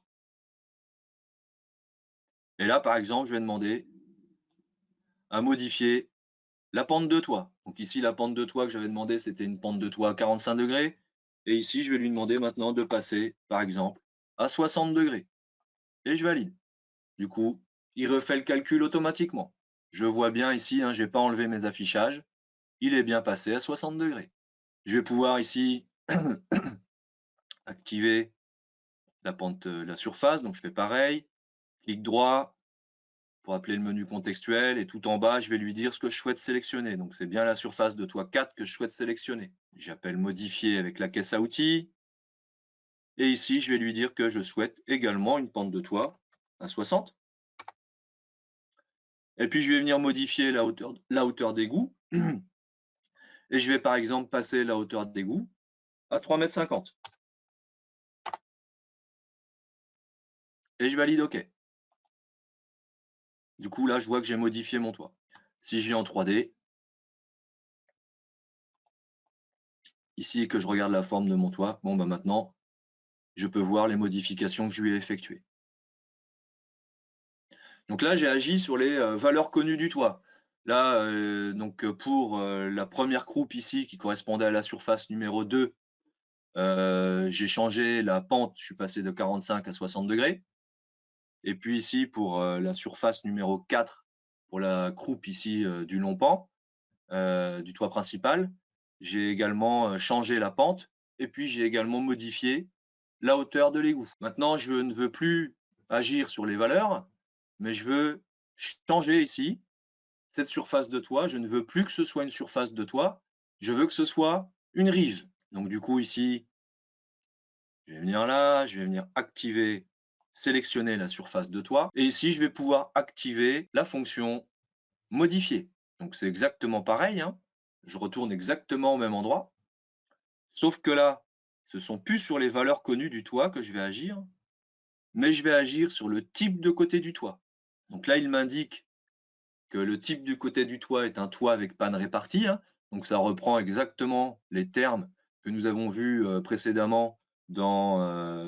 Et là, par exemple, je vais demander à modifier la pente de toit. Donc ici, la pente de toit que j'avais demandé, c'était une pente de toit à 45 degrés. Et ici, je vais lui demander maintenant de passer, par exemple, à 60 degrés. Et je valide. Du coup, il refait le calcul automatiquement. Je vois bien ici, hein, je n'ai pas enlevé mes affichages. Il est bien passé à 60 degrés. Je vais pouvoir ici activer la pente, la surface. Donc je fais pareil. Clic droit pour appeler le menu contextuel. Et tout en bas, je vais lui dire ce que je souhaite sélectionner. Donc c'est bien la surface de toit 4 que je souhaite sélectionner. J'appelle modifier avec la caisse à outils. Et ici, je vais lui dire que je souhaite également une pente de toit à 60. Et puis, je vais venir modifier la hauteur d'égout. Et je vais par exemple passer la hauteur d'égout à 3,50 m. Et je valide OK. Du coup, là, je vois que j'ai modifié mon toit. Si je viens en 3D, ici, que je regarde la forme de mon toit, bon, bah maintenant, je peux voir les modifications que je lui ai effectuées. Donc là, j'ai agi sur les valeurs connues du toit. Là, pour la première croupe ici, qui correspondait à la surface numéro 2, j'ai changé la pente, je suis passé de 45 à 60 degrés. Et puis ici, pour la surface numéro 4, pour la croupe ici du long pan, du toit principal, j'ai également changé la pente et puis j'ai également modifié la hauteur de l'égout. Maintenant, je ne veux plus agir sur les valeurs, mais je veux changer ici cette surface de toit. Je ne veux plus que ce soit une surface de toit, je veux que ce soit une rive. Donc du coup ici, je vais venir là, je vais venir activer, sélectionner la surface de toit et ici je vais pouvoir activer la fonction modifier. Donc c'est exactement pareil, hein. Je retourne exactement au même endroit, sauf que là, ce sont plus sur les valeurs connues du toit que je vais agir, mais je vais agir sur le type de côté du toit. Donc là, il m'indique que le type du côté du toit est un toit avec panne répartie, hein. Donc ça reprend exactement les termes que nous avons vus précédemment dans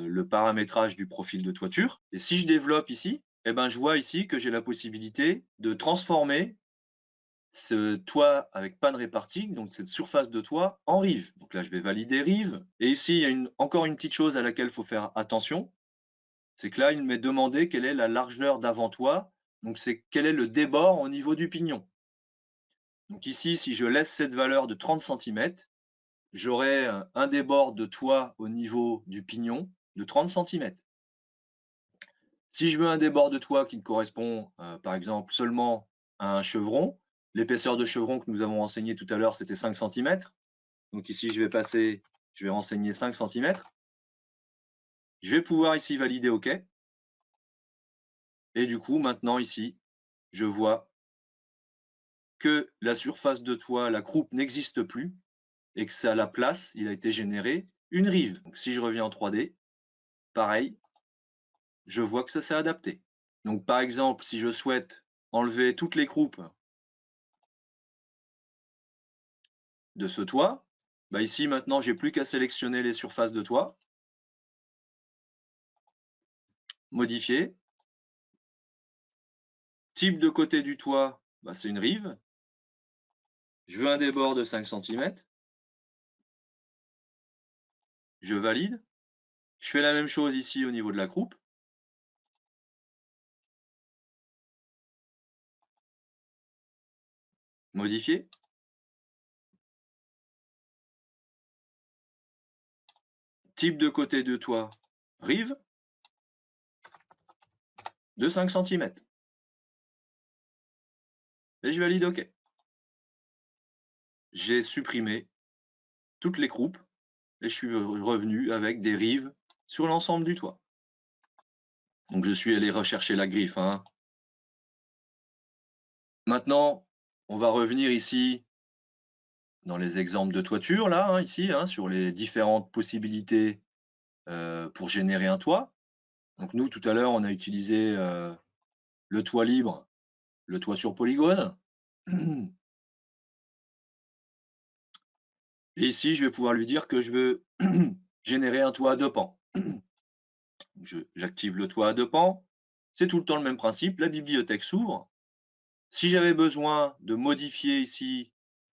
le paramétrage du profil de toiture. Et si je développe ici, eh ben, je vois ici que j'ai la possibilité de transformer ce toit avec panne répartie, donc cette surface de toit, en rive. Donc là, je vais valider rive. Et ici, il y a encore une petite chose à laquelle il faut faire attention, c'est que là, il m'est demandé quelle est la largeur d'avant-toit, donc c'est quel est le débord au niveau du pignon. Donc ici, si je laisse cette valeur de 30 centimètres, j'aurai un débord de toit au niveau du pignon de 30 centimètres. Si je veux un débord de toit qui correspond, par exemple, seulement à un chevron, l'épaisseur de chevron que nous avons enseigné tout à l'heure, c'était 5 centimètres. Donc ici, je vais renseigner 5 centimètres. Je vais pouvoir ici valider OK. Et du coup, maintenant ici, je vois que la surface de toit, la croupe n'existe plus et que c'est à la place, il a été généré une rive. Donc si je reviens en 3D, pareil, je vois que ça s'est adapté. Donc par exemple, si je souhaite enlever toutes les croupes de ce toit, bah ici maintenant, j'ai plus qu'à sélectionner les surfaces de toit. modifier. Type de côté du toit, bah, c'est une rive. Je veux un débord de 5 cm. Je valide. Je fais la même chose ici au niveau de la croupe. Modifier. Type de côté de toit, rive, de 5 cm. Et je valide OK. J'ai supprimé toutes les croupes et je suis revenu avec des rives sur l'ensemble du toit. Donc je suis allé rechercher la griffe, hein. Maintenant, on va revenir ici dans les exemples de toiture, là, hein, ici, hein, sur les différentes possibilités pour générer un toit. Donc nous, tout à l'heure, on a utilisé le toit libre, le toit sur polygone. Et ici, je vais pouvoir lui dire que je veux générer un toit à 2 pans. J'active le toit à 2 pans. C'est tout le temps le même principe. La bibliothèque s'ouvre. Si j'avais besoin de modifier ici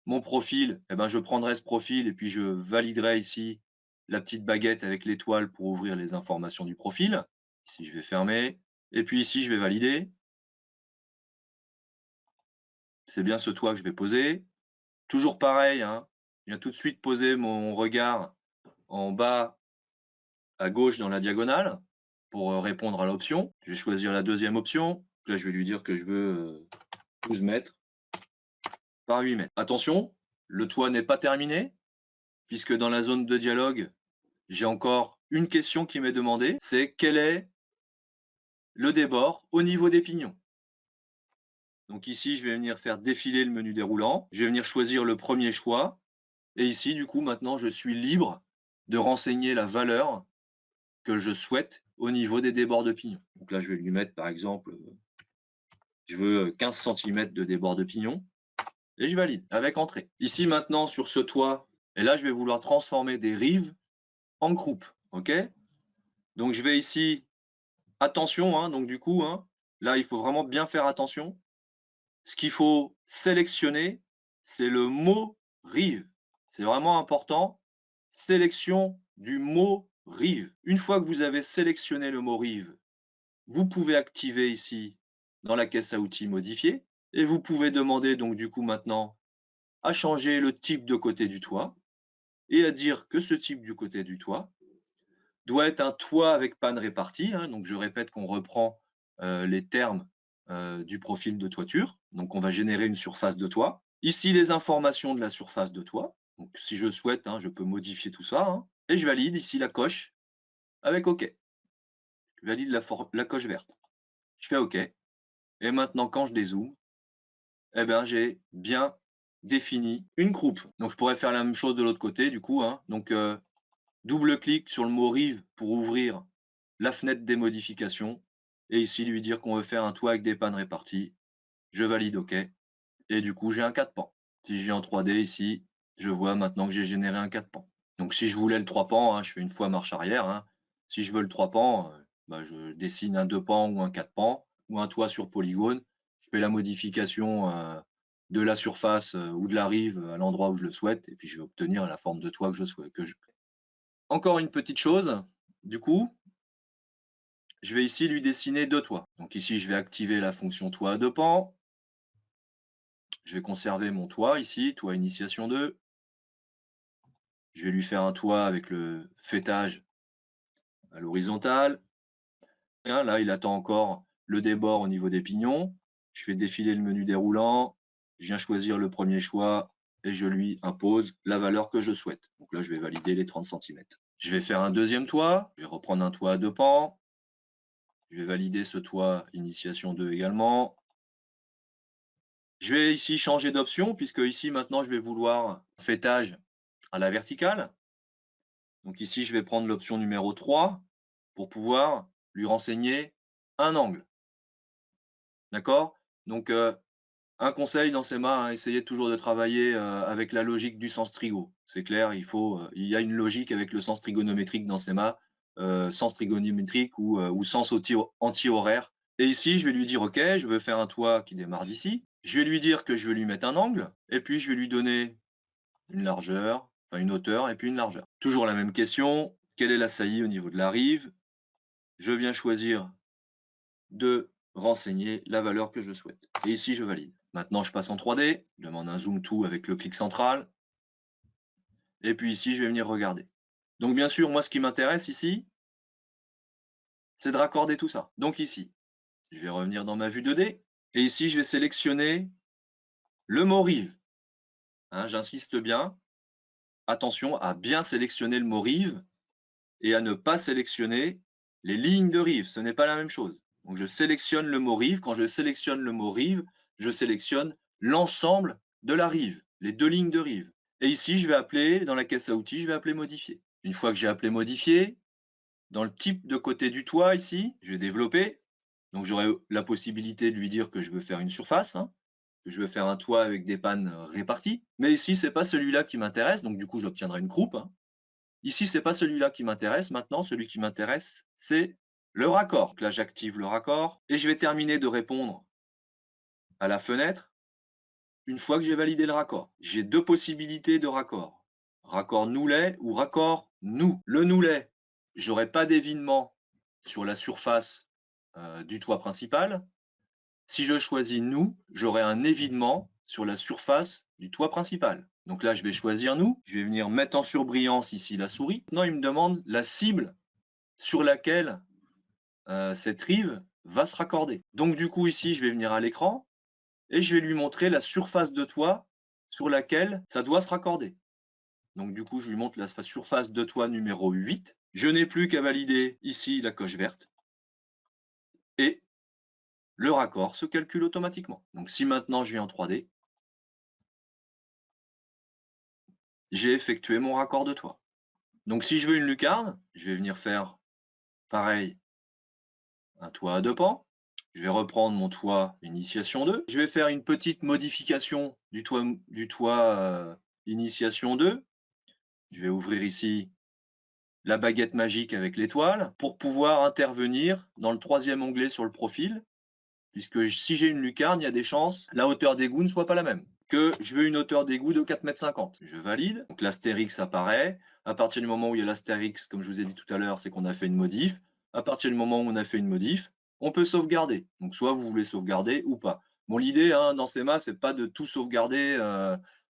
mon profil, eh ben, je prendrai ce profil et puis je validerai ici la petite baguette avec l'étoile pour ouvrir les informations du profil. Ici, je vais fermer. Et puis ici, je vais valider. C'est bien ce toit que je vais poser. Toujours pareil, hein, je viens tout de suite poser mon regard en bas à gauche dans la diagonale pour répondre à l'option. Je vais choisir la deuxième option. Là, je vais lui dire que je veux 12 mètres par 8 mètres. Attention, le toit n'est pas terminé, puisque dans la zone de dialogue, j'ai encore une question qui m'est demandée, c'est quel est le débord au niveau des pignons. Donc ici, je vais venir faire défiler le menu déroulant. Je vais venir choisir le premier choix. Et ici, du coup, maintenant, je suis libre de renseigner la valeur que je souhaite au niveau des débords de pignon. Donc là, je vais lui mettre, par exemple, je veux 15 cm de débord de pignon. Et je valide avec entrée. Ici, maintenant, sur ce toit, et là, je vais vouloir transformer des rives en croupe. OK? Donc, je vais ici, attention, hein, donc du coup, hein, là, il faut vraiment bien faire attention. Ce qu'il faut sélectionner, c'est le mot rive. C'est vraiment important. Sélection du mot rive. Une fois que vous avez sélectionné le mot rive, vous pouvez activer ici dans la caisse à outils modifier et vous pouvez demander donc du coup maintenant à changer le type de côté du toit et à dire que ce type du côté du toit doit être un toit avec panne répartie, hein. Donc je répète qu'on reprend les termes du profil de toiture. Donc on va générer une surface de toit. Ici les informations de la surface de toit. Donc si je souhaite, hein, je peux modifier tout ça, hein, et je valide ici la coche avec OK. Je valide la coche verte. Je fais OK. Et maintenant quand je dézoome, eh ben, j'ai bien défini une croupe. Donc je pourrais faire la même chose de l'autre côté du coup, hein. Donc double-clic sur le mot rive pour ouvrir la fenêtre des modifications et ici lui dire qu'on veut faire un toit avec des pannes réparties. Je valide OK et du coup j'ai un 4 pans. Si je viens en 3D ici, je vois maintenant que j'ai généré un 4 pans. Donc si je voulais le 3 pans, hein, je fais une fois marche arrière, hein. Si je veux le 3 pans, bah, je dessine un 2 pans ou un 4 pans ou un toit sur polygone. Je fais la modification de la surface ou de la rive à l'endroit où je le souhaite et puis je vais obtenir la forme de toit que je souhaite. Encore une petite chose, du coup, je vais ici lui dessiner 2 toits. Donc ici, je vais activer la fonction toit à 2 pans. Je vais conserver mon toit ici, toit initiation 2. Je vais lui faire un toit avec le faîtage à l'horizontale. Là, il attend encore le débord au niveau des pignons. Je fais défiler le menu déroulant. Je viens choisir le premier choix et je lui impose la valeur que je souhaite. Donc là, je vais valider les 30 cm. Je vais faire un deuxième toit. Je vais reprendre un toit à 2 pans. Je vais valider ce toit initiation 2 également. Je vais ici changer d'option puisque ici maintenant je vais vouloir faîtage à la verticale. Donc ici je vais prendre l'option numéro 3 pour pouvoir lui renseigner un angle. D'accord? Donc un conseil dans ces mains, hein, essayez toujours de travailler avec la logique du sens trigo. C'est clair, il y a une logique avec le sens trigonométrique dans ces mains. sens trigonométrique ou sens anti-horaire. Et ici, je vais lui dire, OK, je veux faire un toit qui démarre d'ici. Je vais lui dire que je veux lui mettre un angle, et puis je vais lui donner une largeur, enfin une hauteur, et puis une largeur. Toujours la même question, quelle est la saillie au niveau de la rive? Je viens choisir de renseigner la valeur que je souhaite. Et ici, je valide. Maintenant, je passe en 3D, je demande un zoom to avec le clic central. Et puis ici, je vais venir regarder. Donc bien sûr, moi, ce qui m'intéresse ici, c'est de raccorder tout ça. Donc ici, je vais revenir dans ma vue 2D. Et ici, je vais sélectionner le mot rive. Hein, j'insiste bien. Attention à bien sélectionner le mot rive et à ne pas sélectionner les lignes de rive. Ce n'est pas la même chose. Donc je sélectionne le mot rive. Quand je sélectionne le mot rive, je sélectionne l'ensemble de la rive, les deux lignes de rive. Et ici, je vais appeler, dans la caisse à outils, je vais appeler modifier. Une fois que j'ai appelé modifier, dans le type de côté du toit ici, je vais développer. Donc j'aurai la possibilité de lui dire que je veux faire une surface, hein, que je veux faire un toit avec des pannes réparties. Mais ici, c'est pas celui-là qui m'intéresse, donc du coup, j'obtiendrai une croupe. Hein. Ici, c'est pas celui-là qui m'intéresse. Maintenant, celui qui m'intéresse, c'est le raccord. Donc là, j'active le raccord et je vais terminer de répondre à la fenêtre une fois que j'ai validé le raccord. J'ai deux possibilités de raccord. Raccord noulet ou raccord nous. Le noulet, j'aurai pas d'évinement sur la surface du toit principal. Si je choisis nous, j'aurai un évidement sur la surface du toit principal. Donc là, je vais choisir nous. Je vais venir mettre en surbrillance ici la souris. Maintenant, il me demande la cible sur laquelle cette rive va se raccorder. Donc du coup, ici, je vais venir à l'écran et je vais lui montrer la surface de toit sur laquelle ça doit se raccorder. Donc du coup, je lui montre la surface de toit numéro 8. Je n'ai plus qu'à valider ici la coche verte. Et le raccord se calcule automatiquement. Donc si maintenant je viens en 3D, j'ai effectué mon raccord de toit. Donc si je veux une lucarne, je vais venir faire pareil, un toit à deux pans. Je vais reprendre mon toit initiation 2. Je vais faire une petite modification du toit initiation 2. Je vais ouvrir ici la baguette magique avec l'étoile pour pouvoir intervenir dans le troisième onglet sur le profil, puisque si j'ai une lucarne, il y a des chances la hauteur d'égout ne soit pas la même. Que je veux une hauteur d'égout de 4,50 m. Je valide, donc l'astérix apparaît. À partir du moment où il y a l'astérix, comme je vous ai dit tout à l'heure, c'est qu'on a fait une modif. À partir du moment où on a fait une modif, on peut sauvegarder. Donc soit vous voulez sauvegarder ou pas. Bon, l'idée dans CMA, c'est pas de tout sauvegarder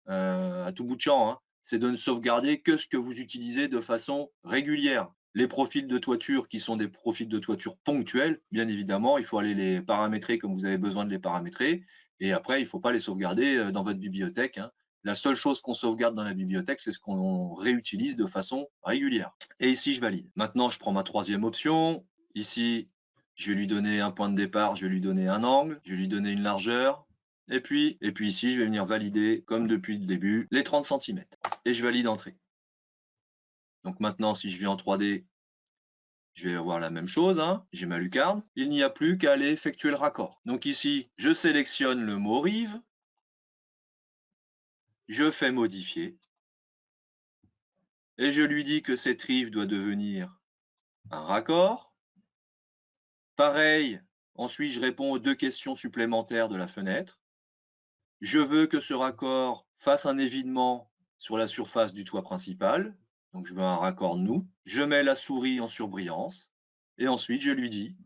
à tout bout de champ. Hein. C'est de ne sauvegarder que ce que vous utilisez de façon régulière. Les profils de toiture qui sont des profils de toiture ponctuels, bien évidemment, il faut aller les paramétrer comme vous avez besoin de les paramétrer. Et après, il ne faut pas les sauvegarder dans votre bibliothèque. Hein. La seule chose qu'on sauvegarde dans la bibliothèque, c'est ce qu'on réutilise de façon régulière. Et ici, je valide. Maintenant, je prends ma troisième option. Ici, je vais lui donner un point de départ, je vais lui donner un angle, je vais lui donner une largeur. Et puis ici, je vais venir valider, comme depuis le début, les 30 cm. Et je valide entrée. Donc maintenant, si je viens en 3D, je vais avoir la même chose, hein. J'ai ma lucarne. Il n'y a plus qu'à aller effectuer le raccord. Donc ici, je sélectionne le mot rive. Je fais modifier. Et je lui dis que cette rive doit devenir un raccord. Pareil, ensuite je réponds aux deux questions supplémentaires de la fenêtre. Je veux que ce raccord fasse un évidement sur la surface du toit principal. Donc je veux un raccord nous. Je mets la souris en surbrillance. Et ensuite je lui dis,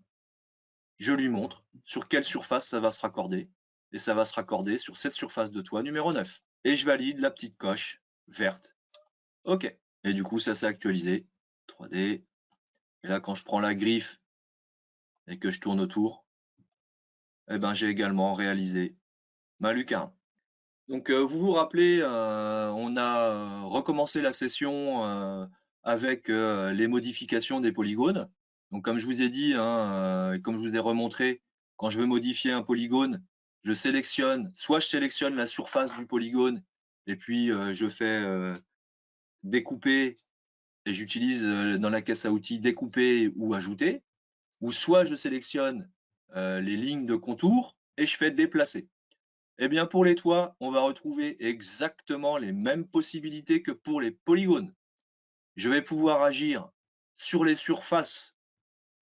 je lui montre sur quelle surface ça va se raccorder. Et ça va se raccorder sur cette surface de toit numéro 9. Et je valide la petite coche verte. OK. Et du coup, ça s'est actualisé. 3D. Et là, quand je prends la griffe et que je tourne autour, eh ben, j'ai également réalisé ma lucarne. Donc, vous vous rappelez, on a recommencé la session avec les modifications des polygones. Donc, comme je vous ai dit, et comme je vous ai remontré, quand je veux modifier un polygone, soit je sélectionne la surface du polygone et puis je fais découper et j'utilise dans la caisse à outils découper ou ajouter, ou soit je sélectionne les lignes de contour et je fais déplacer. Eh bien, pour les toits, on va retrouver exactement les mêmes possibilités que pour les polygones. Je vais pouvoir agir sur les surfaces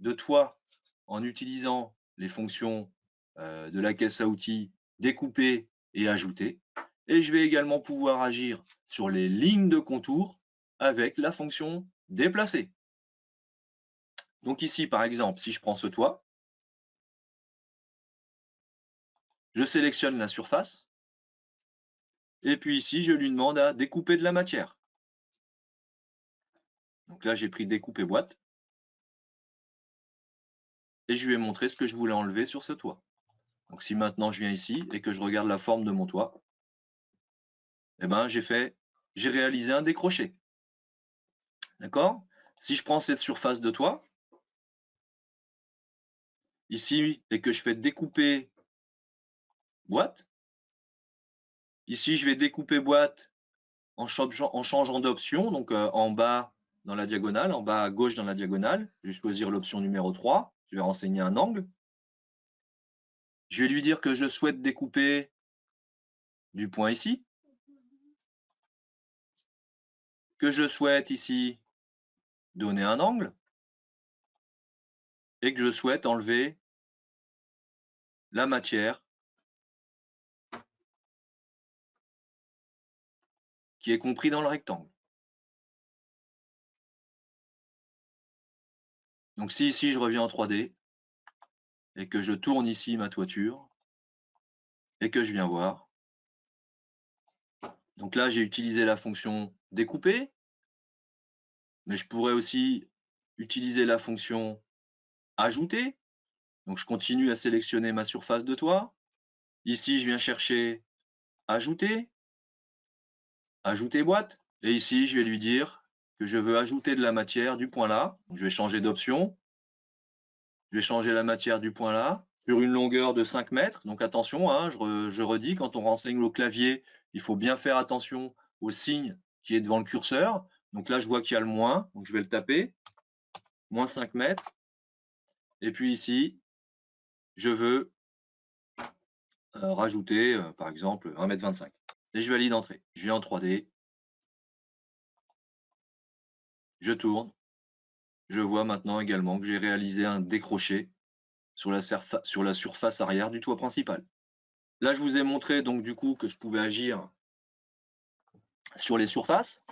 de toit en utilisant les fonctions de la caisse à outils découper et ajouter. Et je vais également pouvoir agir sur les lignes de contour avec la fonction déplacer. Donc ici, par exemple, si je prends ce toit, je sélectionne la surface, et puis ici, je lui demande à découper de la matière. Donc là, j'ai pris découper boîte, et je lui ai montré ce que je voulais enlever sur ce toit. Donc si maintenant je viens ici et que je regarde la forme de mon toit, eh ben, j'ai réalisé un décroché. D'accord? Si je prends cette surface de toit, ici, et que je fais découper boîte, ici, je vais découper boîte en changeant d'option, donc en bas dans la diagonale, en bas à gauche dans la diagonale, je vais choisir l'option numéro 3, je vais renseigner un angle. Je vais lui dire que je souhaite découper du point ici, que je souhaite ici donner un angle, et que je souhaite enlever la matière qui est compris dans le rectangle. Donc si ici je reviens en 3D et que je tourne ici ma toiture et que je viens voir, donc là j'ai utilisé la fonction découper, mais je pourrais aussi utiliser la fonction ajouter. Donc je continue à sélectionner ma surface de toit. Ici je viens chercher ajouter, ajouter boîte, et ici je vais lui dire que je veux ajouter de la matière du point là. Donc, je vais changer d'option. Je vais changer la matière du point là, sur une longueur de 5 mètres. Donc attention, hein, je redis, quand on renseigne au clavier, il faut bien faire attention au signe qui est devant le curseur. Donc là, je vois qu'il y a le moins, donc je vais le taper, moins 5 mètres. Et puis ici, je veux rajouter, par exemple, 1,25 m. Et je valide entrée. Je viens en 3D, je tourne. Je vois maintenant également que j'ai réalisé un décroché sur la surface arrière du toit principal. Là, je vous ai montré donc du coup que je pouvais agir sur les surfaces.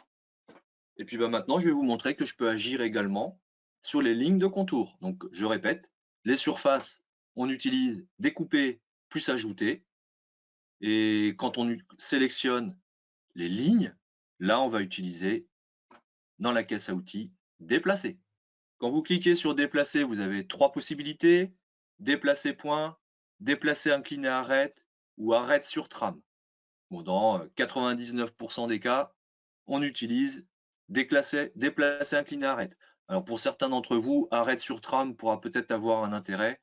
Et puis maintenant, je vais vous montrer que je peux agir également sur les lignes de contour. Donc, je répète, les surfaces, on utilise découper plus ajouter. Et quand on sélectionne les lignes, là, on va utiliser dans la caisse à outils déplacer. Quand vous cliquez sur déplacer, vous avez 3 possibilités: déplacer point, déplacer incliné arête ou arête sur trame. Bon, dans 99% des cas, on utilise déplacer incliné arête. Alors pour certains d'entre vous, arête sur trame pourra peut-être avoir un intérêt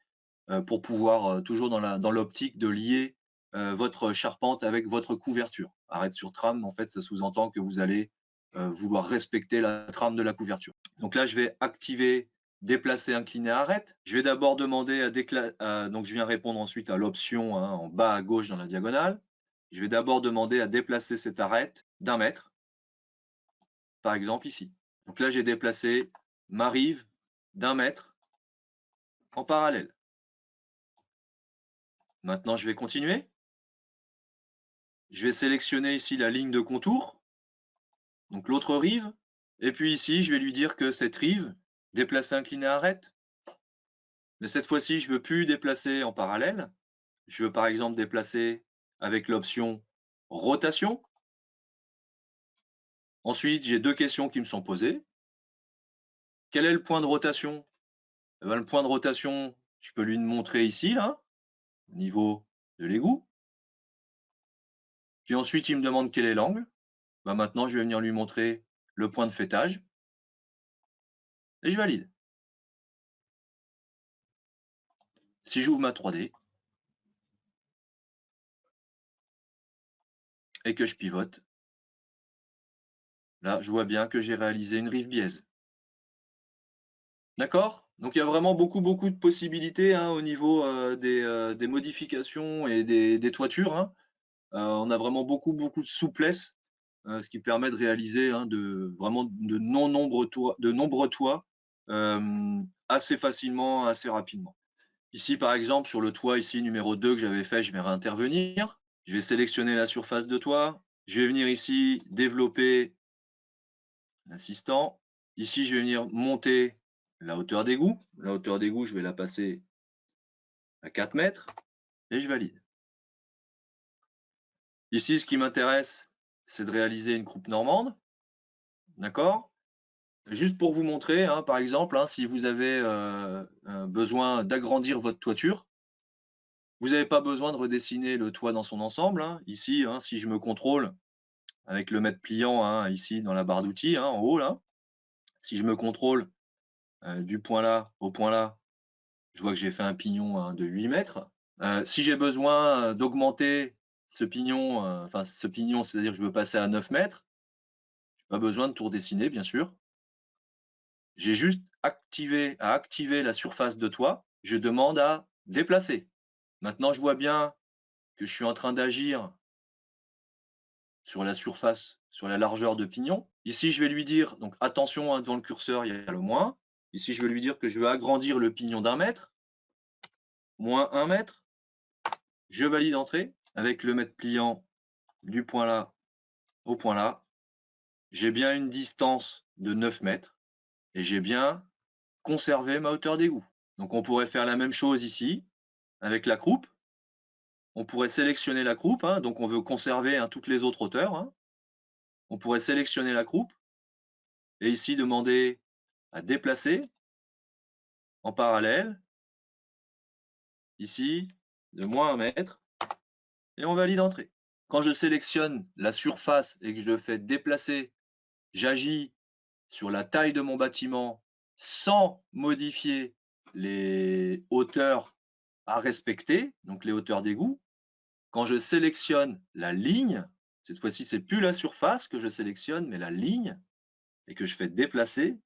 pour pouvoir toujours dans l'optique de lier votre charpente avec votre couverture. Arête sur trame, en fait, ça sous-entend que vous allez vouloir respecter la trame de la couverture. Donc là, je vais activer déplacer incliné arête. Je vais d'abord demander donc je viens répondre ensuite à l'option en bas à gauche dans la diagonale. Je vais d'abord demander à déplacer cette arête d'1 mètre, par exemple ici. Donc là, j'ai déplacé ma rive d'1 mètre en parallèle. Maintenant, je vais continuer. Je vais sélectionner ici la ligne de contour, donc l'autre rive. Et puis ici, je vais lui dire que cette rive, déplacer incliné arête. Mais cette fois-ci, je ne veux plus déplacer en parallèle. Je veux par exemple déplacer avec l'option rotation. Ensuite, j'ai 2 questions qui me sont posées. Quel est le point de rotation? Eh ben, le point de rotation, je peux lui montrer ici, là, au niveau de l'égout. Puis ensuite, il me demande quel est l'angle. Ben, maintenant, je vais venir lui montrer le point de faîtage. Et je valide. Si j'ouvre ma 3D et que je pivote, là, je vois bien que j'ai réalisé une rive biaise. D'accord? Donc il y a vraiment beaucoup de possibilités au niveau des modifications et des toitures. On a vraiment beaucoup de souplesse, ce qui permet de réaliser vraiment de nombreux toits assez facilement, assez rapidement. Ici, par exemple, sur le toit ici numéro 2 que j'avais fait, je vais réintervenir. Je vais sélectionner la surface de toit. Je vais venir ici développer l'assistant. Ici, je vais venir monter la hauteur d'égout. La hauteur d'égout, je vais la passer à 4 mètres et je valide. Ici, ce qui m'intéresse, c'est de réaliser une croupe normande. D'accord? Juste pour vous montrer, hein, par exemple, hein, si vous avez besoin d'agrandir votre toiture, vous n'avez pas besoin de redessiner le toit dans son ensemble, hein. Ici, hein, si je me contrôle avec le mètre pliant, hein, ici dans la barre d'outils, hein, en haut là, si je me contrôle du point là au point là, je vois que j'ai fait un pignon, hein, de 8 mètres. Si j'ai besoin d'augmenter ce pignon, enfin ce pignon, c'est-à-dire que je veux passer à 9 mètres, pas besoin de tout redessiner, bien sûr. J'ai juste à activer la surface de toit. Je demande à déplacer. Maintenant, je vois bien que je suis en train d'agir sur la surface, sur la largeur de pignon. Ici, je vais lui dire, donc attention, hein, devant le curseur, il y a le moins. Ici, je vais lui dire que je veux agrandir le pignon d'1 mètre, moins 1 mètre. Je valide entrée avec le mètre pliant du point là au point là. J'ai bien une distance de 9 mètres et j'ai bien conservé ma hauteur d'égout. Donc on pourrait faire la même chose ici avec la croupe. On pourrait sélectionner la croupe, hein, donc on veut conserver, hein, toutes les autres hauteurs, hein. On pourrait sélectionner la croupe et ici demander à déplacer en parallèle, ici, de moins 1 mètre et on valide entrée. Quand je sélectionne la surface et que je fais déplacer, j'agis sur la taille de mon bâtiment sans modifier les hauteurs à respecter, donc les hauteurs d'égout. Quand je sélectionne la ligne, cette fois-ci, c'est plus la surface que je sélectionne, mais la ligne, et que je fais déplacer,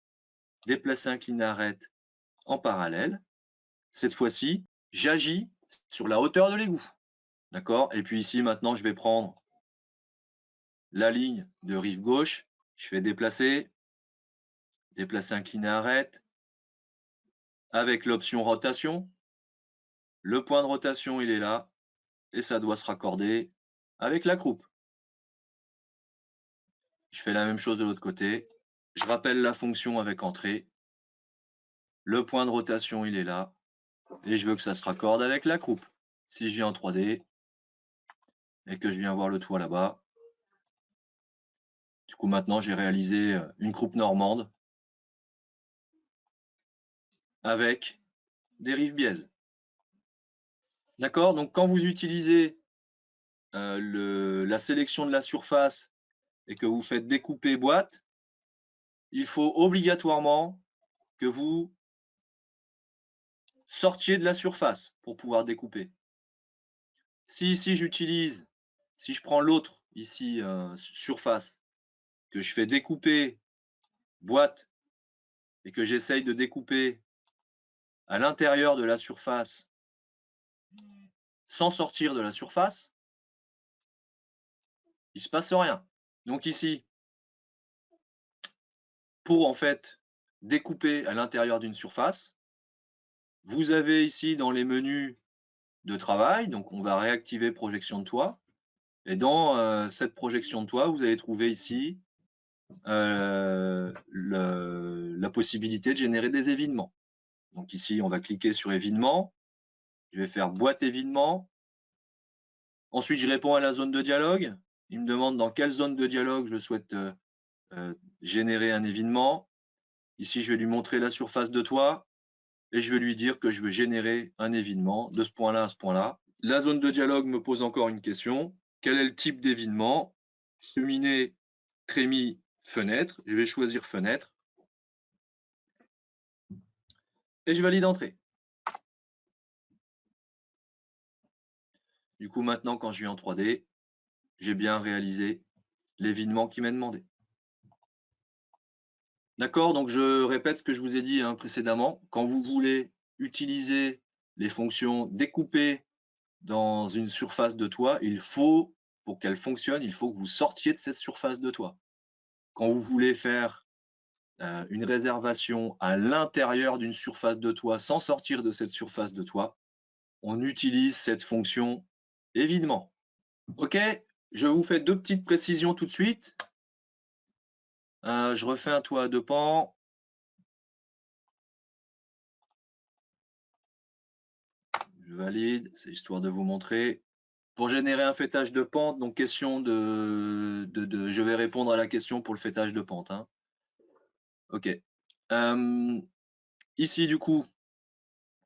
déplacer incliné arrête en parallèle. Cette fois-ci, j'agis sur la hauteur de l'égout. D'accord? Et puis ici, maintenant, je vais prendre la ligne de rive gauche. Je fais déplacer, déplacer incliné arrête, avec l'option rotation. Le point de rotation, il est là, et ça doit se raccorder avec la croupe. Je fais la même chose de l'autre côté. Je rappelle la fonction avec entrée. Le point de rotation, il est là. Et je veux que ça se raccorde avec la croupe. Si je viens en 3D et que je viens voir le toit là-bas, du coup maintenant j'ai réalisé une croupe normande avec des rives biaises. D'accord? Donc quand vous utilisez la sélection de la surface et que vous faites découper boîte, il faut obligatoirement que vous sortiez de la surface pour pouvoir découper. Si ici j'utilise, si je prends l'autre ici surface, que je fais découper boîte et que j'essaye de découper à l'intérieur de la surface sans sortir de la surface, il ne se passe rien. Donc ici, pour en fait découper à l'intérieur d'une surface, vous avez ici dans les menus de travail, donc on va réactiver projection de toit. Et dans cette projection de toit, vous allez trouver ici la possibilité de générer des évidements. Donc ici, on va cliquer sur évidements. Je vais faire boîte évidements. Ensuite, je réponds à la zone de dialogue. Il me demande dans quelle zone de dialogue je souhaite générer un évidement. Ici, je vais lui montrer la surface de toit et je vais lui dire que je veux générer un évidement de ce point-là à ce point-là. La zone de dialogue me pose encore une question. Quel est le type d'évidement? Cheminée, trémie, fenêtre. Je vais choisir fenêtre. Et je valide entrée. Du coup, maintenant, quand je vais en 3D, j'ai bien réalisé l'évidement qui m'est demandé. D'accord? Donc je répète ce que je vous ai dit, hein, précédemment. Quand vous voulez utiliser les fonctions découper dans une surface de toit, pour qu'elle fonctionne, il faut que vous sortiez de cette surface de toit. Quand vous voulez faire une réservation à l'intérieur d'une surface de toit sans sortir de cette surface de toit, on utilise cette fonction évidemment. OK, je vous fais 2 petites précisions tout de suite. Je refais un toit à 2 pans. Je valide, c'est histoire de vous montrer. Pour générer un fêtage de pente, donc question je vais répondre à la question pour le fêtage de pente, hein. OK. Ici du coup,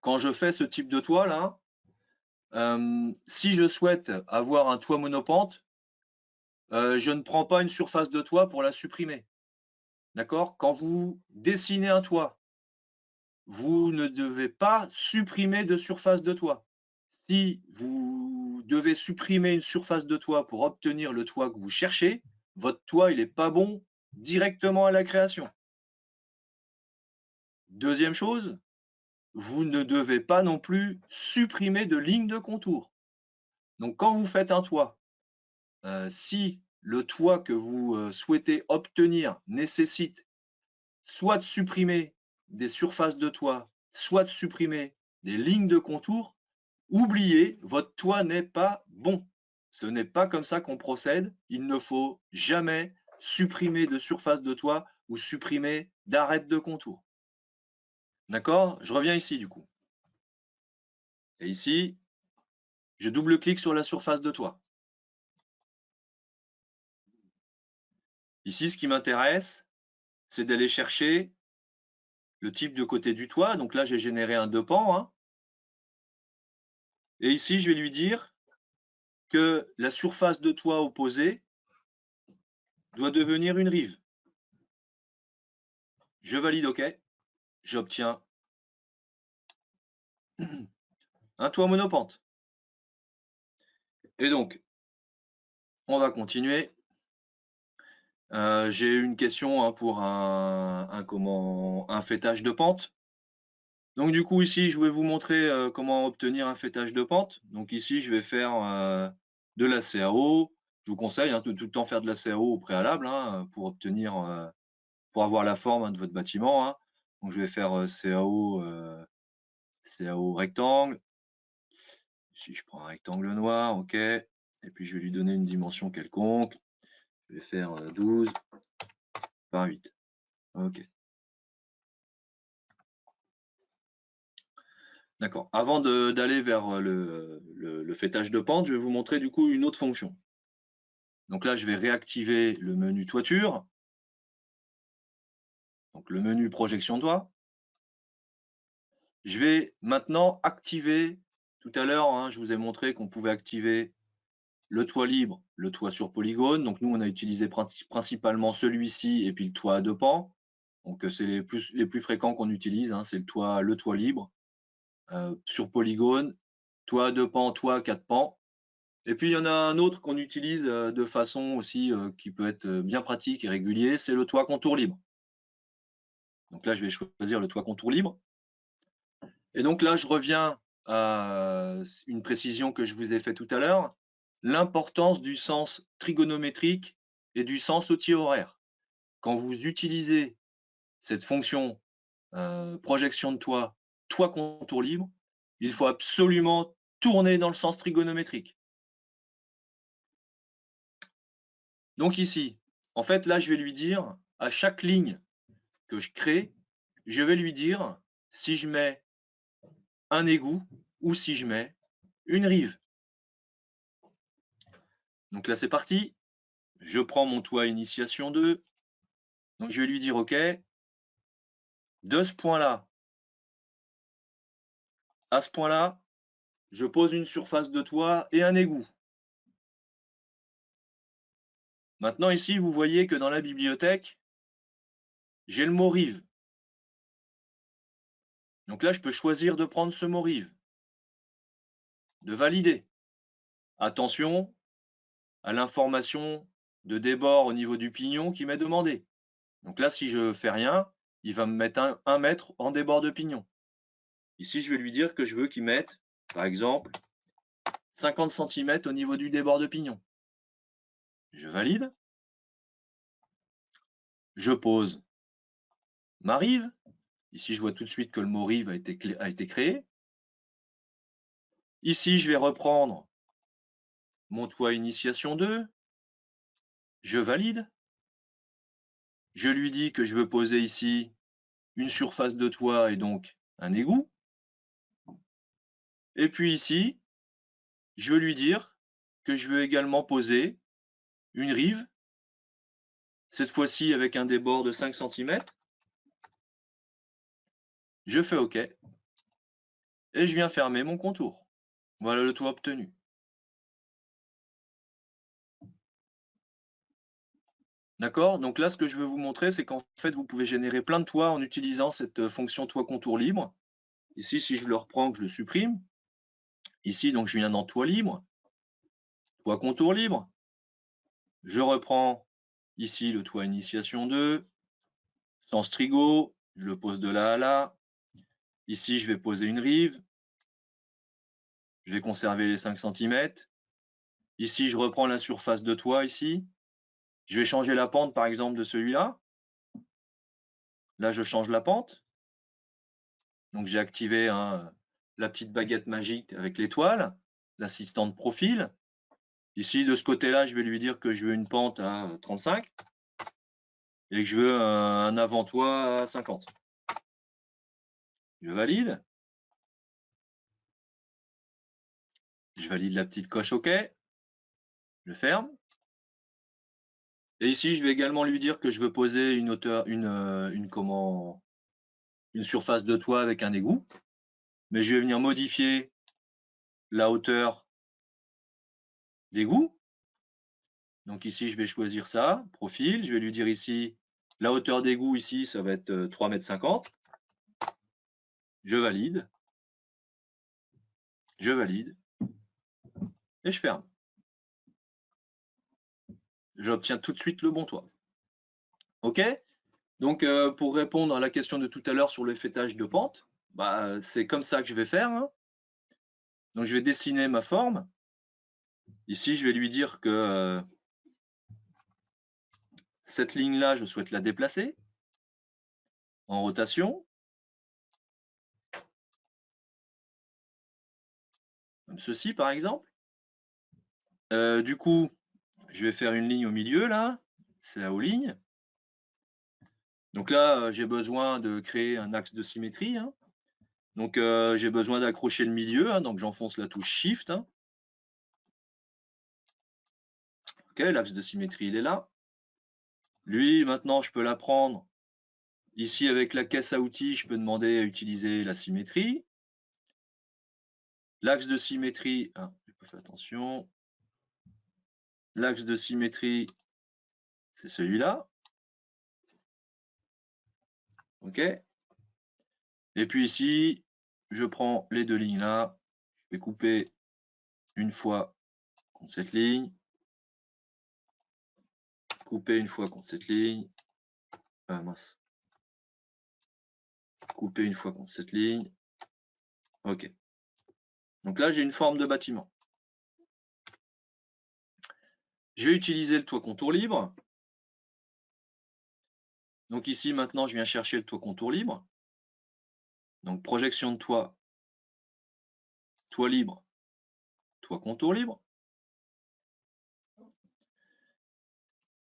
quand je fais ce type de toit là, si je souhaite avoir un toit monopente, je ne prends pas une surface de toit pour la supprimer. D'accord? Quand vous dessinez un toit, vous ne devez pas supprimer de surface de toit. Si vous devez supprimer une surface de toit pour obtenir le toit que vous cherchez, votre toit, il est pas bon directement à la création. Deuxième chose, vous ne devez pas non plus supprimer de ligne de contour. Donc quand vous faites un toit, si le toit que vous, souhaitez obtenir nécessite soit de supprimer des surfaces de toit, soit de supprimer des lignes de contour, oubliez, votre toit n'est pas bon. Ce n'est pas comme ça qu'on procède. Il ne faut jamais supprimer de surface de toit ou supprimer d'arête de contour. D'accord? Je reviens ici du coup. Et ici, je double-clique sur la surface de toit. Ici, ce qui m'intéresse, c'est d'aller chercher le type de côté du toit. Donc là, j'ai généré un 2 pans, hein. Et ici, je vais lui dire que la surface de toit opposée doit devenir une rive. Je valide OK. J'obtiens un toit monopente. Et donc, on va continuer. J'ai une question hein, pour un fêtage de pente. Donc du coup ici, je vais vous montrer comment obtenir un fêtage de pente. Donc ici, je vais faire de la CAO. Je vous conseille hein, de tout le temps faire de la CAO au préalable hein, pour obtenir, pour avoir la forme hein, de votre bâtiment, hein. Donc je vais faire CAO rectangle. Si je prends un rectangle noir, OK. Et puis je vais lui donner une dimension quelconque. Je vais faire 12 par 8. OK. D'accord. Avant d'aller vers le fêtage de pente, je vais vous montrer du coup une autre fonction. Donc là, je vais réactiver le menu toiture. Donc le menu projection toit. Je vais maintenant activer, tout à l'heure, hein, je vous ai montré qu'on pouvait activer le toit libre, le toit sur polygone. Donc nous, on a utilisé principalement celui-ci et puis le toit à 2 pans. Donc c'est les plus fréquents qu'on utilise, hein, c'est le toit libre sur polygone, toit à 2 pans, toit à 4 pans. Et puis il y en a un autre qu'on utilise de façon aussi qui peut être bien pratique et régulier, c'est le toit contour libre. Donc là, je vais choisir le toit contour libre. Et donc là, je reviens à une précision que je vous ai fait tout à l'heure, l'importance du sens trigonométrique et du sens au horaire. Quand vous utilisez cette fonction projection de toit, toit contour libre, il faut absolument tourner dans le sens trigonométrique. Donc ici, en fait, là, je vais lui dire, à chaque ligne que je crée, je vais lui dire si je mets un égout ou si je mets une rive. Donc là, c'est parti. Je prends mon toit initiation 2. Donc je vais lui dire OK. De ce point-là à ce point-là, je pose une surface de toit et un égout. Maintenant ici, vous voyez que dans la bibliothèque, j'ai le mot rive. Donc là, je peux choisir de prendre ce mot rive, de valider. Attention à l'information de débord au niveau du pignon qui m'est demandé. Donc là, si je fais rien, il va me mettre 1 mètre en débord de pignon. Ici, je vais lui dire que je veux qu'il mette, par exemple, 50 cm au niveau du débord de pignon. Je valide. Je pose ma rive. Ici, je vois tout de suite que le mot rive a été créé. Ici, je vais reprendre mon toit initiation 2. Je valide. Je lui dis que je veux poser ici une surface de toit et donc un égout. Et puis ici, je veux lui dire que je veux également poser une rive, cette fois-ci avec un débord de 5 cm. Je fais OK et je viens fermer mon contour. Voilà le toit obtenu. D'accord? Donc là, ce que je veux vous montrer, c'est qu'en fait, vous pouvez générer plein de toits en utilisant cette fonction toit contour libre. Ici, si je le reprends, que je le supprime, ici, donc je viens dans toit libre, toit contour libre. Je reprends ici le toit initiation 2, sens trigo, je le pose de là à là. Ici, je vais poser une rive. Je vais conserver les 5 cm. Ici, je reprends la surface de toit ici. Je vais changer la pente, par exemple, de celui-là. Là, je change la pente. Donc, j'ai activé la petite baguette magique avec l'étoile, l'assistant de profil. Ici, de ce côté-là, je vais lui dire que je veux une pente à 35 et que je veux un avant-toit à 50. Je valide. Je valide la petite coche OK. Je ferme. Et ici, je vais également lui dire que je veux poser une hauteur, une surface de toit avec un égout. Mais je vais venir modifier la hauteur d'égout. Donc ici, je vais choisir ça, profil. Je vais lui dire ici, la hauteur d'égout ici, ça va être 3,50 m. Je valide. Je valide. Et je ferme. J'obtiens tout de suite le bon toit. OK? Donc, pour répondre à la question de tout à l'heure sur le fêtage de pente, bah, c'est comme ça que je vais faire, hein. Donc, je vais dessiner ma forme. Ici, je vais lui dire que cette ligne-là, je souhaite la déplacer en rotation. Comme ceci, par exemple. Du coup, je vais faire une ligne au milieu, là. C'est la O-ligne. Donc là, j'ai besoin de créer un axe de symétrie, hein. Donc, j'ai besoin d'accrocher le milieu, hein, donc j'enfonce la touche Shift, hein. OK, l'axe de symétrie, il est là. Lui, maintenant, je peux la prendre. Ici, avec la caisse à outils, je peux demander à utiliser la symétrie. L'axe de symétrie, ah, j'ai pas fait attention. L'axe de symétrie, c'est celui-là. OK. Et puis ici, je prends les deux lignes là. Je vais couper une fois contre cette ligne. Couper une fois contre cette ligne. Mince. Couper une fois contre cette ligne. OK. Donc là, j'ai une forme de bâtiment. Je vais utiliser le toit contour libre. Donc ici, maintenant, je viens chercher le toit contour libre. Donc projection de toit, toit libre, toit contour libre.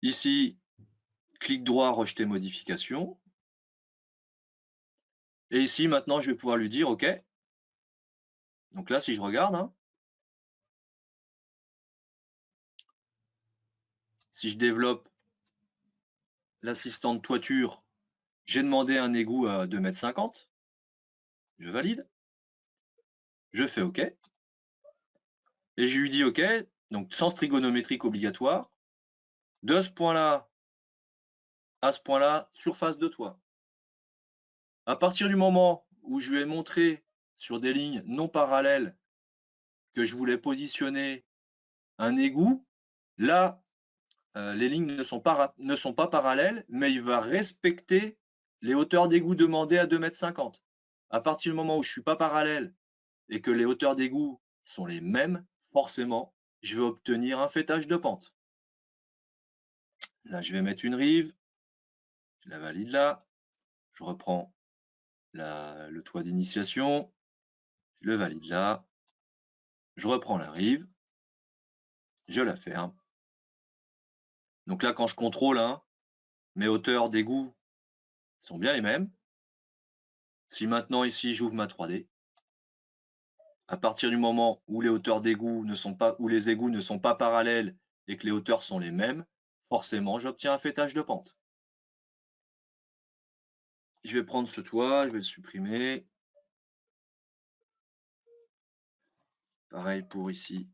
Ici, clic droit, rejeter modification. Et ici, maintenant, je vais pouvoir lui dire OK. Donc là, si je regarde, hein, si je développe l'assistant de toiture, j'ai demandé un égout à 2,50 m. Je valide. Je fais OK. Et je lui dis OK, donc sens trigonométrique obligatoire. De ce point-là à ce point-là, surface de toit. À partir du moment où je lui ai montré sur des lignes non parallèles que je voulais positionner un égout, là, les lignes ne sont pas parallèles, mais il va respecter les hauteurs d'égout demandées à 2,50 m. À partir du moment où je ne suis pas parallèle et que les hauteurs d'égout sont les mêmes, forcément, je vais obtenir un fêtage de pente. Là, je vais mettre une rive, je la valide là, je reprends le toit d'initiation, je le valide là, je reprends la rive, je la ferme. Donc là, quand je contrôle, hein, mes hauteurs d'égout sont bien les mêmes. Si maintenant ici j'ouvre ma 3D, à partir du moment où les hauteurs d'égout ne sont pas, où les égouts ne sont pas parallèles et que les hauteurs sont les mêmes, forcément j'obtiens un fêtage de pente. Je vais prendre ce toit, je vais le supprimer. Pareil pour ici,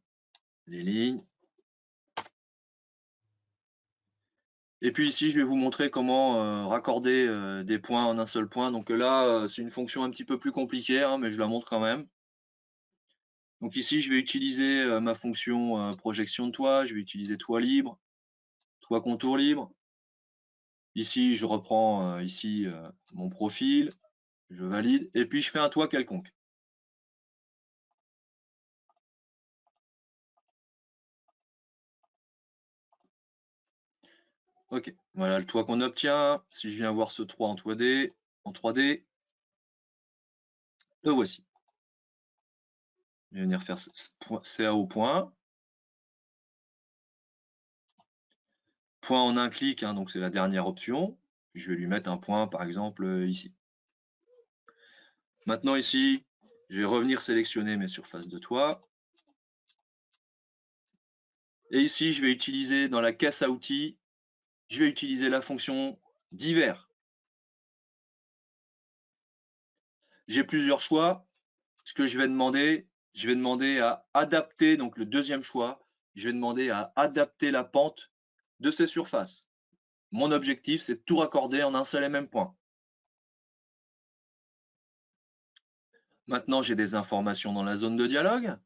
les lignes. Et puis ici, je vais vous montrer comment raccorder des points en un seul point. Donc là, c'est une fonction un petit peu plus compliquée, hein, mais je la montre quand même. Donc ici, je vais utiliser ma fonction projection de toit, je vais utiliser toit libre, toit contour libre. Ici, je reprends ici mon profil, je valide, et puis je fais un toit quelconque. Ok, voilà le toit qu'on obtient. Si je viens voir ce toit en 3D, le voici. Je vais venir faire CAO point. Point en un clic, hein, donc c'est la dernière option. Je vais lui mettre un point, par exemple, ici. Maintenant ici, je vais revenir sélectionner mes surfaces de toit. Et ici, je vais utiliser dans la caisse à outils, je vais utiliser la fonction divers. J'ai plusieurs choix. Ce que je vais demander à adapter, donc le deuxième choix, je vais demander à adapter la pente de ces surfaces. Mon objectif, c'est de tout raccorder en un seul et même point. Maintenant, j'ai des informations dans la zone de dialogue.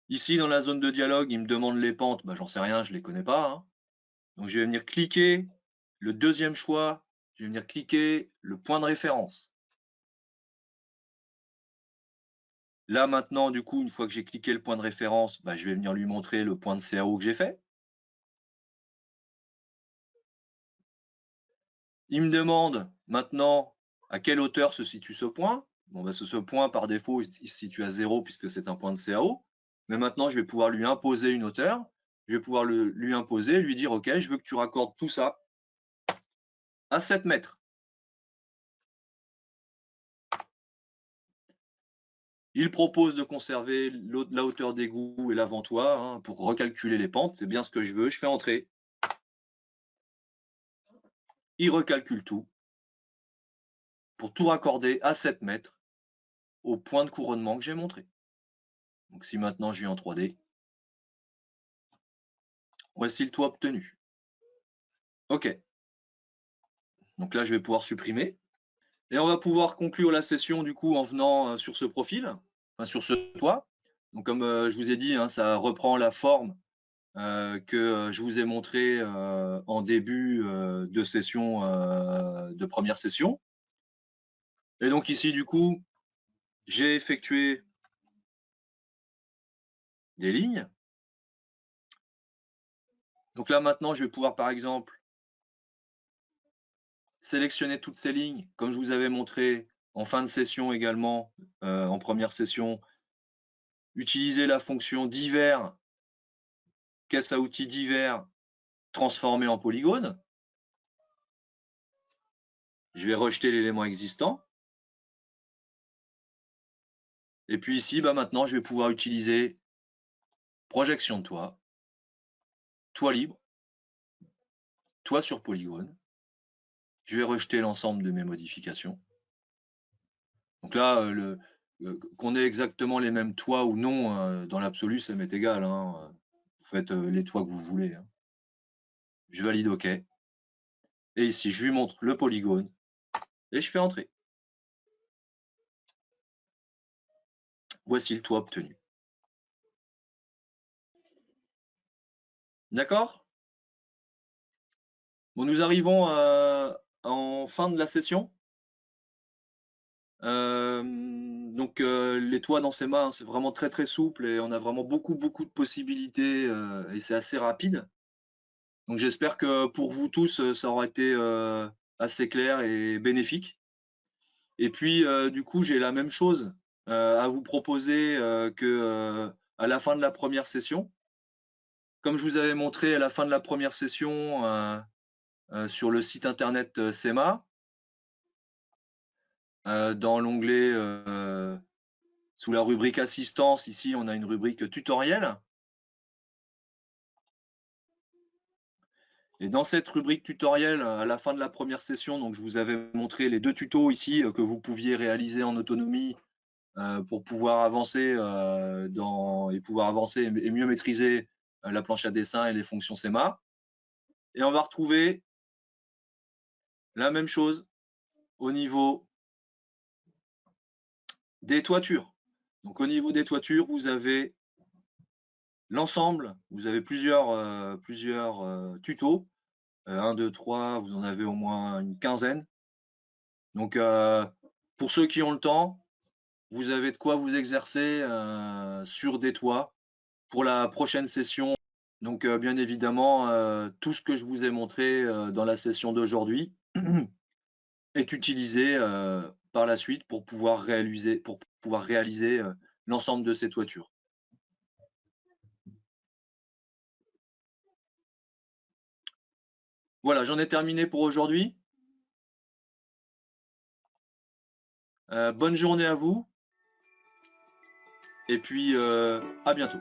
Ici, dans la zone de dialogue, il me demande les pentes. Bah, j'en sais rien, je ne les connais pas, hein. Donc, je vais venir cliquer le deuxième choix. Je vais venir cliquer le point de référence. Là, maintenant, du coup, une fois que j'ai cliqué le point de référence, bah, je vais venir lui montrer le point de CAO que j'ai fait. Il me demande maintenant à quelle hauteur se situe ce point. Bon, bah, ce point, par défaut, il se situe à 0 puisque c'est un point de CAO. Mais maintenant, je vais pouvoir lui imposer une hauteur. Je vais pouvoir lui imposer, lui dire, OK, je veux que tu raccordes tout ça à 7 mètres. Il propose de conserver la hauteur d'égout et l'avant-toit hein, pour recalculer les pentes. C'est bien ce que je veux. Je fais entrer. Il recalcule tout pour tout raccorder à 7 mètres au point de couronnement que j'ai montré. Donc si maintenant je vais en 3D, voici le toit obtenu. OK. Donc là, je vais pouvoir supprimer. Et on va pouvoir conclure la session du coup en venant sur ce profil, enfin, sur ce toit. Donc comme je vous ai dit, hein, ça reprend la forme que je vous ai montré en début de session, de première session. Et donc ici, du coup, j'ai effectué des lignes. Donc là, maintenant, je vais pouvoir, par exemple, sélectionner toutes ces lignes, comme je vous avais montré en fin de session également, en première session, utiliser la fonction divers, caisse à outils divers, transformer en polygone. Je vais rejeter l'élément existant. Et puis ici, bah maintenant, je vais pouvoir utiliser projection de toit, toit libre, toit sur polygone. Je vais rejeter l'ensemble de mes modifications. Donc là, qu'on ait exactement les mêmes toits ou non, dans l'absolu, ça m'est égal, hein. Vous faites les toits que vous voulez, hein. Je valide OK. Et ici, je lui montre le polygone et je fais entrer. Voici le toit obtenu. D'accord? Bon, nous arrivons en fin de la session. Donc les toits dans ces mains, c'est vraiment très très souple et on a vraiment beaucoup de possibilités et c'est assez rapide. Donc j'espère que pour vous tous, ça aura été assez clair et bénéfique. Et puis, du coup, j'ai la même chose à vous proposer que à la fin de la première session. Comme je vous avais montré à la fin de la première session sur le site internet SEMA, dans l'onglet sous la rubrique assistance, ici on a une rubrique tutoriel. Et dans cette rubrique tutoriel, à la fin de la première session, donc je vous avais montré les 2 tutos ici que vous pouviez réaliser en autonomie pour pouvoir avancer et mieux maîtriser la planche à dessin et les fonctions SEMA. Et on va retrouver la même chose au niveau des toitures. Donc au niveau des toitures, vous avez l'ensemble, vous avez plusieurs tutos, 1, 2, 3, vous en avez au moins une quinzaine. Donc pour ceux qui ont le temps, vous avez de quoi vous exercer sur des toits pour la prochaine session. Donc bien évidemment, tout ce que je vous ai montré dans la session d'aujourd'hui est utilisé par la suite pour pouvoir réaliser l'ensemble de ces toitures. Voilà, j'en ai terminé pour aujourd'hui. Bonne journée à vous et puis à bientôt.